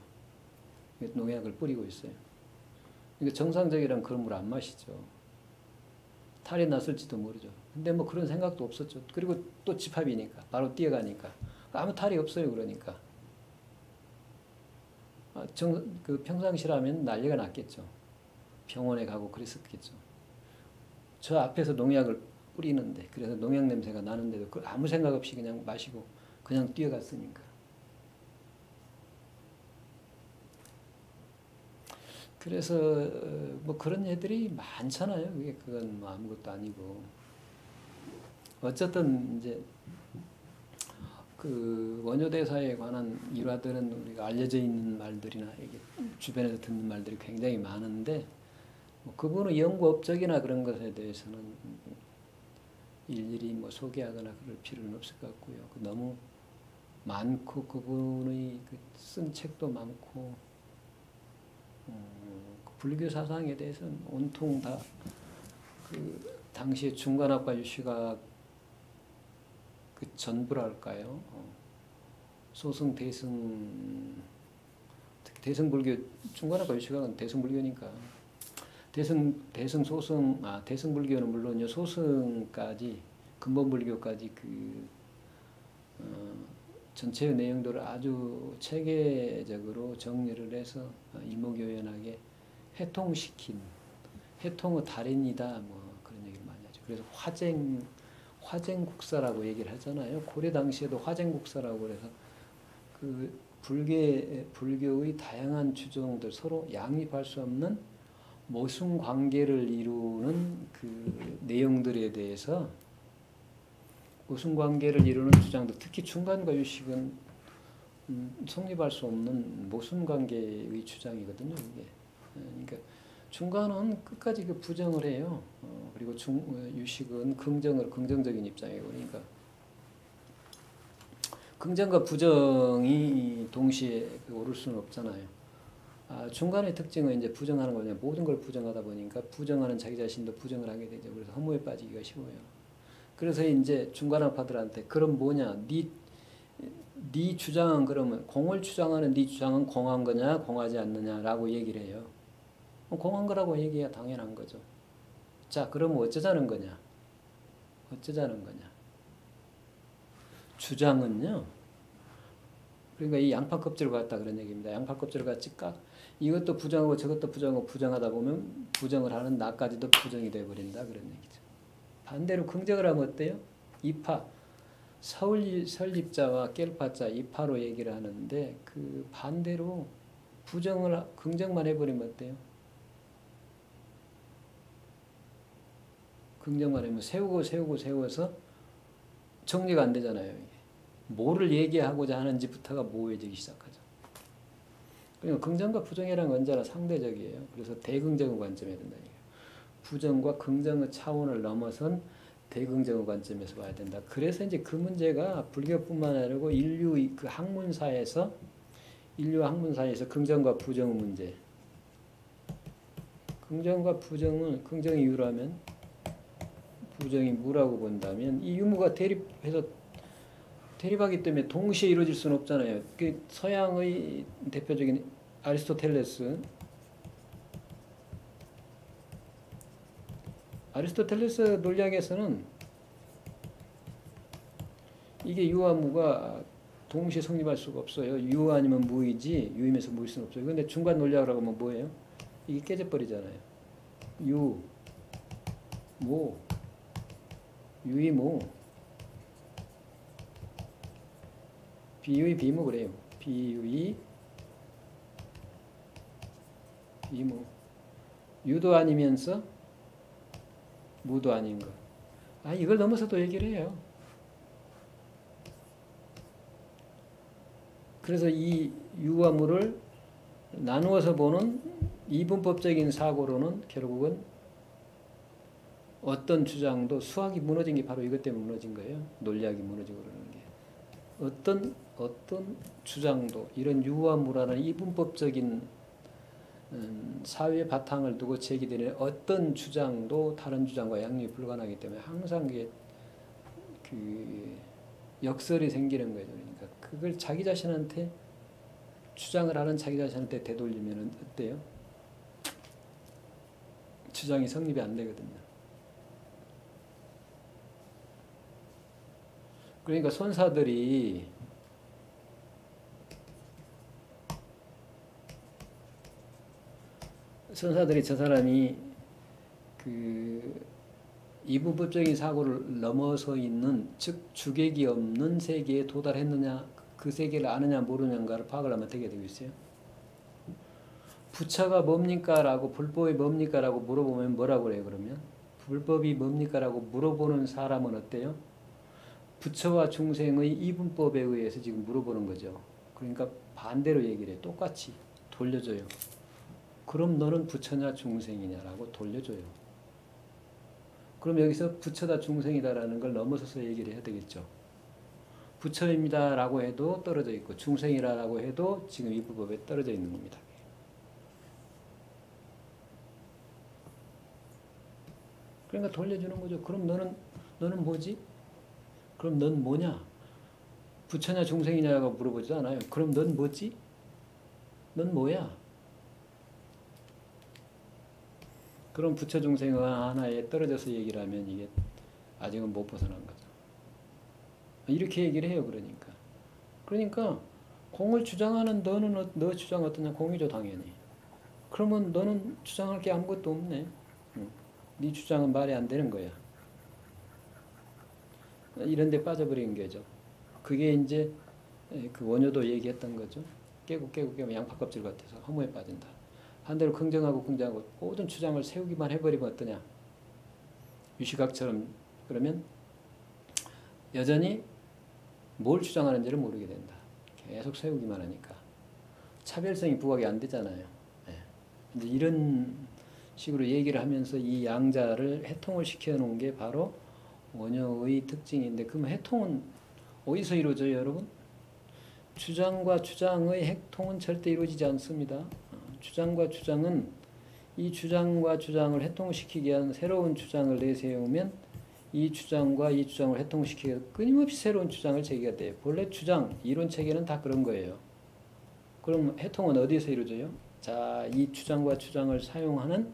농약을 뿌리고 있어요. 그러니까 정상적이란 그런 물 안 마시죠. 탈이 났을지도 모르죠. 근데 뭐 그런 생각도 없었죠. 그리고 또 집합이니까 바로 뛰어가니까 아무 탈이 없어요. 그러니까 그 평상시라면 난리가 났겠죠. 병원에 가고 그랬었겠죠. 저 앞에서 농약을 뿌리는데 그래서 농약 냄새가 나는데도 아무 생각 없이 그냥 마시고 그냥 뛰어갔으니까. 그래서 뭐 그런 애들이 많잖아요. 그건 뭐 아무것도 아니고. 어쨌든 이제 그 원효대사에 관한 일화들은 우리가 알려져 있는 말들이나 이게 주변에서 듣는 말들이 굉장히 많은데 뭐 그분의 연구 업적이나 그런 것에 대해서는 일일이 뭐 소개하거나 그럴 필요는 없을 것 같고요. 너무 많고 그분의 쓴 책도 많고 그 불교 사상에 대해서는 온통 다 그 당시에 중간학과 유시가 그 전부랄까요. 소승 대승 특히 대승불교 중간학과 유시가 대승불교니까 대승 소승 대승불교는 물론요 소승까지 근본불교까지 전체의 내용들을 아주 체계적으로 정리를 해서 이목요연하게 해통시킨 해통의 달인이다 뭐 그런 얘기를 많이 하죠. 그래서 화쟁국사라고 얘기를 하잖아요. 고려 당시에도 화쟁국사라고 그래서 그 불교의 다양한 주종들 서로 양립할 수 없는 모순 관계를 이루는 그 내용들에 대해서 모순 관계를 이루는 주장들 특히 중간과 유식은 성립할 수 없는 모순 관계의 주장이거든요. 이게 그러니까 중간은 끝까지 그 부정을 해요. 그리고 유식은 긍정적인 입장이고 그러니까 긍정과 부정이 동시에 오를 수는 없잖아요. 중간의 특징은 이제 부정하는 거냐 모든 걸 부정하다 보니까 부정하는 자기 자신도 부정을 하게 되죠. 그래서 허무에 빠지기가 쉬워요. 그래서 이제 중간학파들한테 그럼 뭐냐 네 주장은 그러면 공을 주장하는 네 주장은 공한 거냐 공하지 않느냐라고 얘기를 해요. 공한 거라고 얘기해야 당연한 거죠. 자, 그럼 어쩌자는 거냐? 어쩌자는 거냐? 주장은요. 그러니까 이 양파 껍질을 갖다 그런 얘기입니다. 양파 껍질을 같이 이것도 부정하고 저것도 부정하고 부정하다 보면 부정을 하는 나까지도 부정이 되어버린다 그런 얘기죠. 반대로 긍정을 하면 어때요? 이파 설립자와 깰파자 이파로 얘기를 하는데 그 반대로 긍정만 해버리면 어때요? 긍정만 하면 세워서 정리가 안 되잖아요. 이게. 뭐를 얘기하고자 하는지부터가 모호해지기 시작하죠. 그러니까 긍정과 부정이라는 건 언제나 상대적이에요. 그래서 대긍정의 관점에 된다. 부정과 긍정의 차원을 넘어선 대긍정의 관점에서 봐야 된다. 그래서 이제 그 문제가 불교뿐만 아니고 인류 학문사에서 긍정과 부정의 문제. 긍정과 부정은 긍정이 유라면 부정이 무라고 본다면 이 유무가 대립하기 때문에 동시에 이루어질 수는 없잖아요. 그 서양의 대표적인 아리스토텔레스 논리학에서는 이게 유와 무가 동시에 성립할 수가 없어요. 유 아니면 무이지 유임에서 무일 수는 없어요. 그런데 중간 논리학이라고 하면 뭐예요? 이게 깨져버리잖아요. 유, 무, 유이무, 비유의 비무 그래요. 비유의 비무. 유도 아니면서 무도 아닌 거. 이걸 넘어서도 얘기를 해요. 그래서 이 유와 무를 나누어서 보는 이분법적인 사고로는 결국은 어떤 주장도 수학이 무너진 게 바로 이것 때문에 무너진 거예요. 논리학이 무너지고 그러는 게. 어떤 주장도 이런 유와 무라는 이분법적인 사회의 바탕을 두고 제기되는 어떤 주장도 다른 주장과 양립이 불가능하기 때문에 항상 그 역설이 생기는 거죠. 그러니까 그걸 자기 자신한테 주장을 하는 자기 자신한테 되돌리면 어때요? 주장이 성립이 안 되거든요. 그러니까 선사들이 저 사람이 그 이분법적인 사고를 넘어서 있는 즉 주객이 없는 세계에 도달했느냐 그 세계를 아느냐 모르느냐를 파악을 하면 어떻게 되고 있어요? 부처가 뭡니까? 라고 불법이 뭡니까? 라고 물어보면 뭐라고 그래요 그러면? 불법이 뭡니까? 라고 물어보는 사람은 어때요? 부처와 중생의 이분법에 의해서 지금 물어보는 거죠. 그러니까 반대로 얘기를 해. 똑같이 돌려줘요. 그럼 너는 부처냐 중생이냐라고 돌려줘요. 그럼 여기서 부처다 중생이다라는 걸 넘어서서 얘기를 해야 되겠죠. 부처입니다라고 해도 떨어져 있고 중생이라고 해도 지금 이 불법에 떨어져 있는 겁니다. 그러니까 돌려주는 거죠. 그럼 너는 뭐지? 그럼 넌 뭐냐? 부처냐 중생이냐고 물어보지 않아요. 그럼 넌 뭐지? 넌 뭐야? 그럼 부처 중생 하나에 떨어져서 얘기를 하면 이게 아직은 못 벗어난 거죠. 이렇게 얘기를 해요. 그러니까 공을 주장하는 너는 너 주장 어떠냐? 공이죠 당연히. 그러면 너는 주장할 게 아무것도 없네. 네 주장은 말이 안 되는 거야. 이런 데 빠져버린 거죠. 그게 이제 그 원효도 얘기했던 거죠. 깨고 양파 껍질 같아서 허무에 빠진다. 반대로 긍정하고 모든 주장을 세우기만 해버리면 어떠냐. 유시각처럼 그러면 여전히 뭘 주장하는지를 모르게 된다. 계속 세우기만 하니까. 차별성이 부각이 안 되잖아요. 이제 이런 식으로 얘기를 하면서 이 양자를 해통을 시켜놓은 게 바로 원효의 특징인데, 그럼 해통은 어디서 이루어져요, 여러분? 주장과 주장의 해통은 절대 이루어지지 않습니다. 주장과 주장은 이 주장과 주장을 해통시키기 위한 새로운 주장을 내세우면 이 주장과 이 주장을 해통시키기 위해 끊임없이 새로운 주장을 제기가 돼요. 본래 주장, 이론 체계는 다 그런 거예요. 그럼 해통은 어디에서 이루어져요? 자, 이 주장과 주장을 사용하는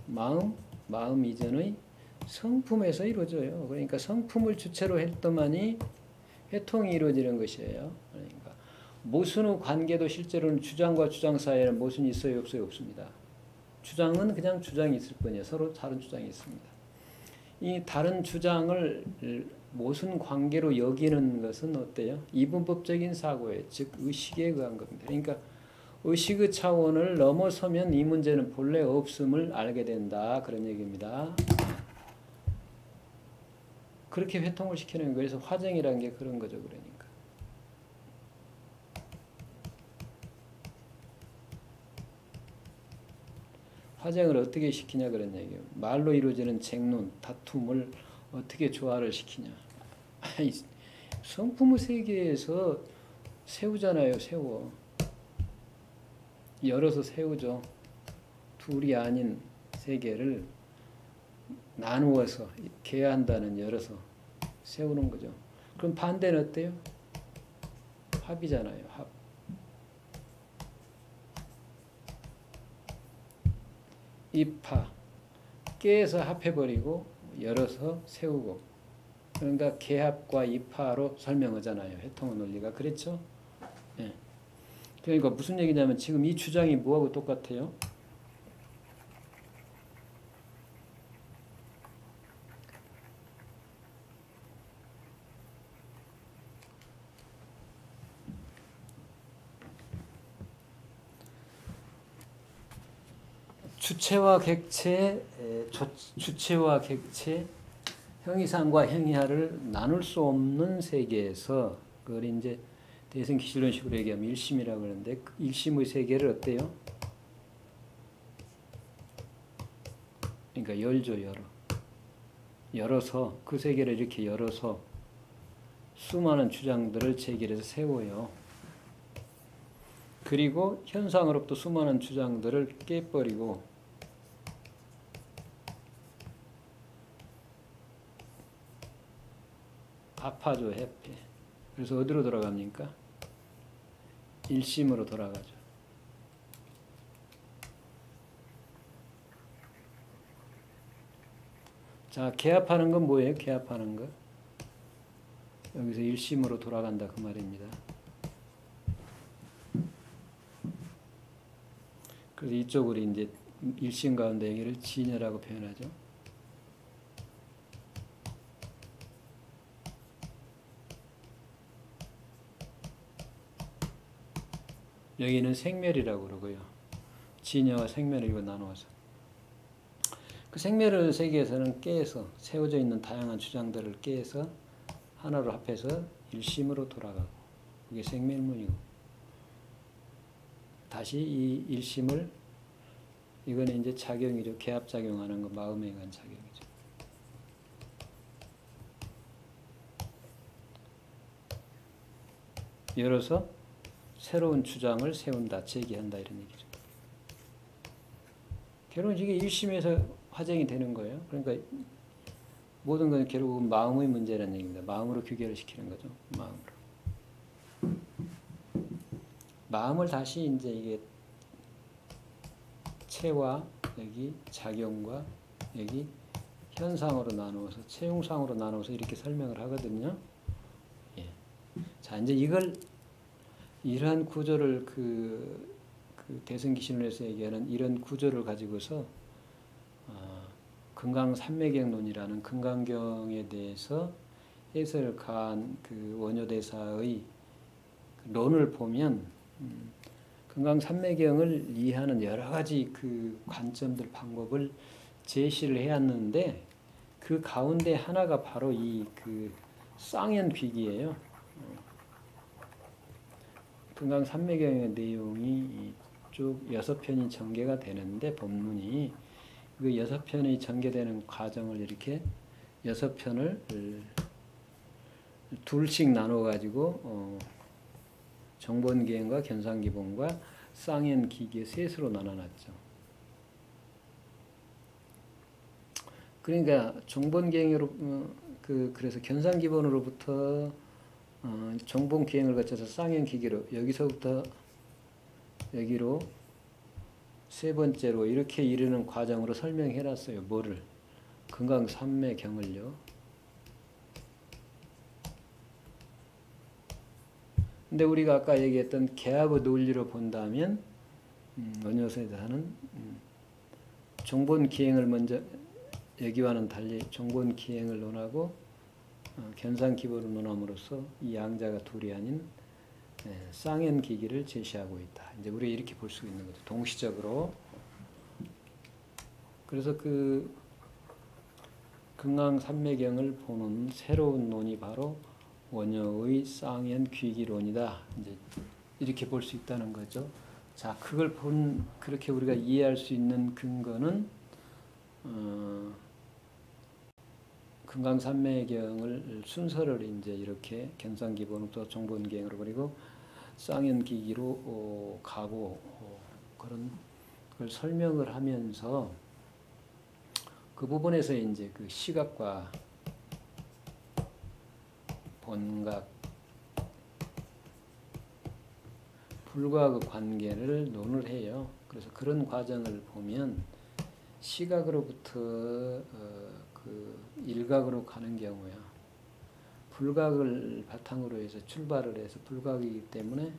마음 이전의 성품에서 이루어져요. 그러니까 성품을 주체로 했더만이 해통이 이루어지는 것이에요. 그러니까 모순의 관계도 실제로는 주장과 주장 사이에는 모순이 있어요, 없어요? 없습니다. 주장은 그냥 주장이 있을 뿐이에요. 서로 다른 주장이 있습니다. 이 다른 주장을 모순 관계로 여기는 것은 어때요? 이분법적인 사고예요. 즉 의식에 의한 겁니다. 그러니까 의식의 차원을 넘어서면 이 문제는 본래 없음을 알게 된다. 그런 얘기입니다. 그렇게 회통을 시키는 거예요. 그래서 화정이라는 게 그런 거죠. 그러니까. 화정을 어떻게 시키냐 그런 얘기예요. 말로 이루어지는 쟁론, 다툼을 어떻게 조화를 시키냐. 성품의 세계에서 세우잖아요. 세워. 열어서 세우죠. 둘이 아닌 세계를 나누어서 개한다는 열어서 세우는 거죠. 그럼 반대는 어때요? 합이잖아요. 합. 입하. 깨서 합해버리고 열어서 세우고. 그러니까 개합과 입하로 설명하잖아요. 해통의 논리가. 그렇죠? 네. 그러니까 무슨 얘기냐면 지금 이 주장이 뭐하고 똑같아요? 주체와 객체, 형이상과 형이하를 나눌 수 없는 세계에서 그걸 이제 대승기실론식으로 얘기하면 일심이라고 하는데 그 일심의 세계를 어때요? 그러니까 열죠, 열어서 그 세계를 이렇게 열어서 수많은 주장들을 제기해서 세워요. 그리고 현상으로부터 수많은 주장들을 깨버리고 합하죠, 해피. 그래서 어디로 돌아갑니까? 일심으로 돌아가죠. 자, 개합하는 건 뭐예요? 개합하는 거. 여기서 일심으로 돌아간다 그 말입니다. 그래서 이쪽으로 이제 일심 가운데 여기를 진여라고 표현하죠. 여기는 생멸이라고 그러고요. 진여와 생멸을 이거 나누어서. 그 생멸의 세계에서는 깨서 세워져 있는 다양한 주장들을 깨서 하나로 합해서 일심으로 돌아가고 그게 생멸문이고 다시 이 일심을 이거는 이제 작용이죠. 개합작용하는 거 마음에 의한 작용이죠. 열어서 새로운 주장을 세운다, 제기한다 이런 얘기죠. 결국은 이게 일심에서 화정이 되는 거예요. 그러니까 모든 건 결국은 마음의 문제라는 얘기입니다. 마음으로 규결을 시키는 거죠. 마음으로. 마음을 다시 이제 이게 체와 여기 작용과 여기 현상으로 나누어서 체용상으로 나누어서 이렇게 설명을 하거든요. 예. 자 이제 이걸 이러한 구조를 그 대승기신론에서 얘기하는 이런 구조를 가지고서 금강산매경론이라는 금강경에 대해서 해설을 가한 그 원효대사의 론을 보면 금강산매경을 이해하는 여러 가지 그 관점들 방법을 제시를 해왔는데 그 가운데 하나가 바로 이 그 쌍연귀기예요. 금강산매경의 내용이 쭉 6편이 전개가 되는데 본문이 그 6편이 전개되는 과정을 이렇게 6편을 둘씩 나눠 가지고 정본기행과 견상기본과 쌍연기기의 셋으로 나눠놨죠. 그러니까 정본기행으로 그래서 견상기본으로부터 정본기행을 거쳐서 쌍연기기로 여기서부터 여기로 세 번째로 이렇게 이르는 과정으로 설명해놨어요. 뭐를? 금강산매경을요. 근데 우리가 아까 얘기했던 개합의 논리로 본다면 원효서에서 하는 정본기행을 먼저 여기와는 달리 정본기행을 논하고 견상기본을 논함으로써 이 양자가 둘이 아닌 쌍연기기를 제시하고 있다. 이제 우리가 이렇게 볼 수 있는 거죠. 동시적으로. 그래서 그 금강산매경을 보는 새로운 논이 바로 원효의 쌍연귀기론이다. 이제 이렇게 볼 수 있다는 거죠. 자, 그걸 그렇게 우리가 이해할 수 있는 근거는 금강산매경을 순서를 이제 이렇게 견상기본부터 정본기행으로 그리고 쌍연기기로 가고 그런 걸 설명을 하면서 그 부분에서 이제 그 시각과 본각, 불과의 관계를 논을 해요. 그래서 그런 과정을 보면 시각으로부터 그 일각으로 가는 경우야. 불각을 바탕으로 해서 출발을 해서 불각이기 때문에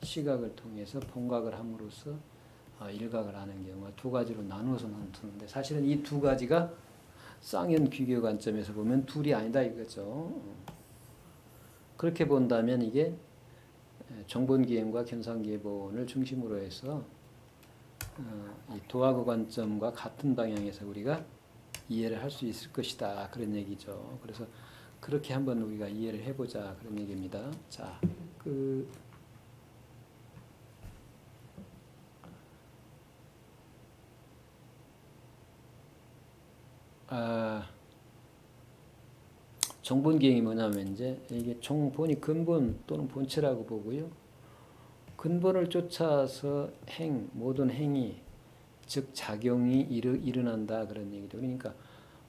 시각을 통해서 본각을 함으로써 일각을 하는 경우가 두 가지로 나누어서 나누는데 사실은 이 두 가지가 쌍연귀교 관점에서 보면 둘이 아니다 이거죠. 그렇게 본다면 이게 정본기행과 견상기본을 중심으로 해서 이 도화구 관점과 같은 방향에서 우리가 이해를 할 수 있을 것이다 그런 얘기죠. 그래서 그렇게 한번 우리가 이해를 해보자 그런 얘기입니다. 자, 정본기행이 뭐냐면 이제 이게 정본이 근본 또는 본체라고 보고요. 근본을 쫓아서 모든 행위, 즉 작용이 일어난다 그런 얘기죠. 그러니까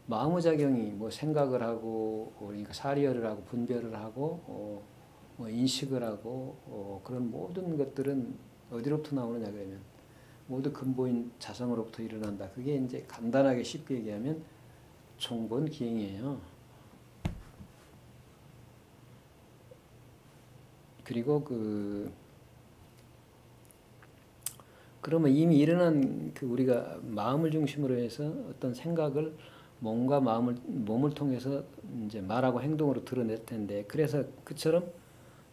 마음의 작용이 뭐 생각을 하고 그러니까 사리열을 하고 분별을 하고 뭐 인식을 하고 그런 모든 것들은 어디로부터 나오느냐 그러면 모두 근본인 자성으로부터 일어난다. 그게 이제 간단하게 쉽게 얘기하면 정본기행이에요. 그리고 그러면 이미 일어난 우리가 마음을 중심으로 해서 어떤 생각을 몸과 몸을 통해서 이제 말하고 행동으로 드러낼 텐데 그래서 그처럼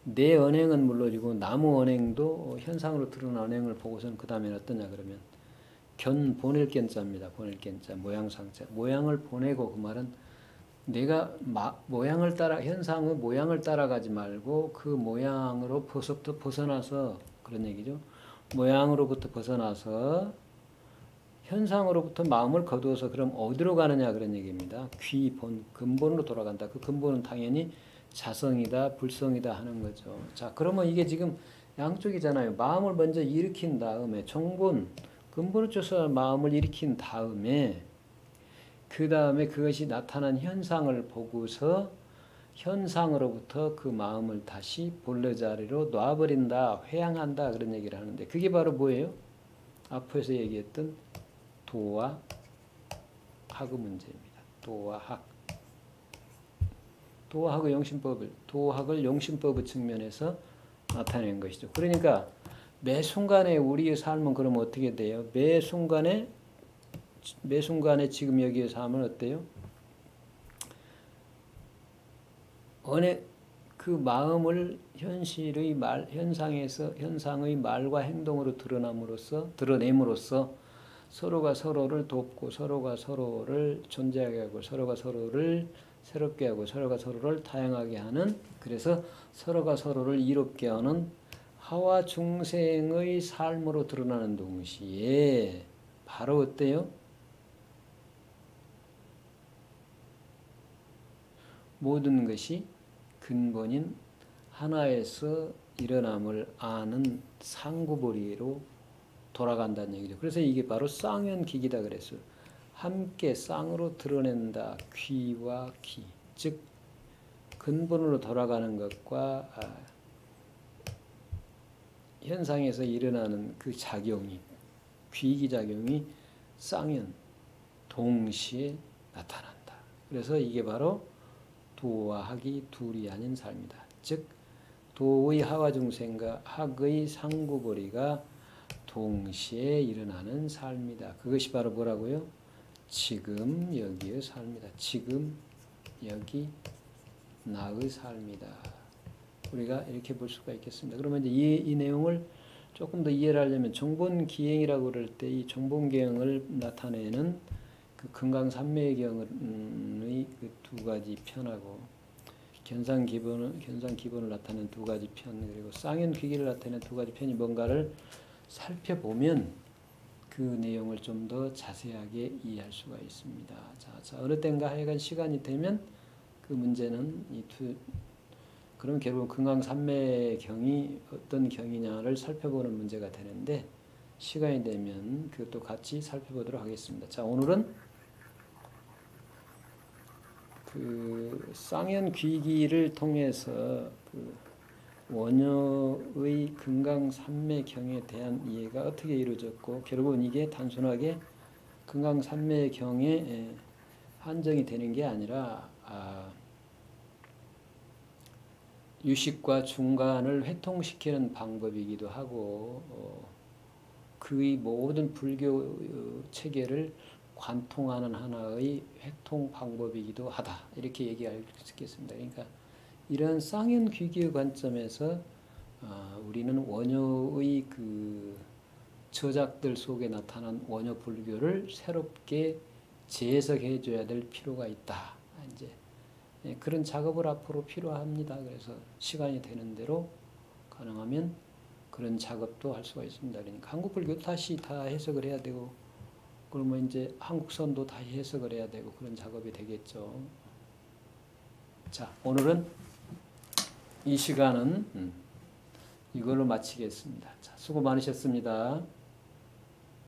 내 언행은 물론이고 나무 언행도 현상으로 드러난 언행을 보고서는 그 다음에 어떠냐 그러면 보낼 견자입니다. 보낼 견자, 모양상자. 모양을 보내고, 그 말은 내가 모양을 따라, 현상의 모양을 따라가지 말고 그 모양으로 벗어나서, 그런 얘기죠. 모양으로부터 벗어나서 현상으로부터 마음을 거두어서 그럼 어디로 가느냐, 그런 얘기입니다. 근본으로 돌아간다. 그 근본은 당연히 자성이다, 불성이다 하는 거죠. 자, 그러면 이게 지금 양쪽이잖아요. 마음을 먼저 일으킨 다음에 근본을 쫓아 마음을 일으킨 다음에 그 다음에 그것이 나타난 현상을 보고서 현상으로부터 그 마음을 다시 본래 자리로 놔버린다, 회양한다, 그런 얘기를 하는데 그게 바로 뭐예요? 앞에서 얘기했던 도와 학의 문제입니다. 도와 학. 도학의 도학을 용심법의 측면에서 나타낸 것이죠. 그러니까 매 순간에 우리의 삶은 그러면 어떻게 돼요? 매 순간에 지금 여기에서 하면 어때요? 그 마음을 현상의 말과 행동으로 드러냄으로써 서로가 서로를 돕고 서로가 서로를 존재하게 하고 서로가 서로를 새롭게 하고 서로가 서로를 다양하게 하는, 그래서 서로가 서로를 이롭게 하는 하와 중생의 삶으로 드러나는 동시에 바로 어때요? 모든 것이 근본인 하나에서 일어남을 아는 상구보리로 돌아간다는 얘기죠. 그래서 이게 바로 쌍연기기다 그랬어요. 함께 쌍으로 드러낸다. 귀와 기. 즉 근본으로 돌아가는 것과 현상에서 일어나는 그 작용이, 귀기작용이 쌍연, 동시에 나타난다. 그래서 이게 바로 도와 학이 둘이 아닌 삶이다. 즉 도의 하와 중생과 학의 상구보리가 동시에 일어나는 삶이다. 그것이 바로 뭐라고요? 지금 여기의 삶이다. 지금 여기 나의 삶이다. 우리가 이렇게 볼 수가 있겠습니다. 그러면 이제 이 내용을 조금 더 이해를 하려면 정본기행이라고 그럴 때 이 정본기행을 나타내는 그 금강산매경의 그 두 가지 편하고 견상기본을 나타내는 두 가지 편, 그리고 쌍연귀기를 나타내는 두 가지 편이 뭔가를 살펴보면 그 내용을 좀 더 자세하게 이해할 수가 있습니다. 자, 어느 때인가 하여간 시간이 되면 그 문제는 그럼 결국 금강산매경이 어떤 경이냐를 살펴보는 문제가 되는데 시간이 되면 그것도 같이 살펴보도록 하겠습니다. 자, 오늘은 그 쌍연귀기를 통해서 그 원효의 금강산매경에 대한 이해가 어떻게 이루어졌고 결국은 이게 단순하게 금강산매경에 한정이 되는 게 아니라 유식과 중간을 회통시키는 방법이기도 하고 그의 모든 불교 체계를 관통하는 하나의 회통 방법이기도 하다. 이렇게 얘기할 수 있겠습니다. 그러니까 이런 쌍연귀기의 관점에서 우리는 원효의 그 저작들 속에 나타난 원효 불교를 새롭게 재해석해 줘야 될 필요가 있다. 이제 그런 작업을 앞으로 필요합니다. 그래서 시간이 되는 대로 가능하면 그런 작업도 할 수가 있습니다. 그러니까 한국 불교 다시 다 해석을 해야 되고 그러면 이제 한국선도 다시 해석을 해야 되고 그런 작업이 되겠죠. 자, 오늘은 이 시간은 이걸로 마치겠습니다. 자, 수고 많으셨습니다.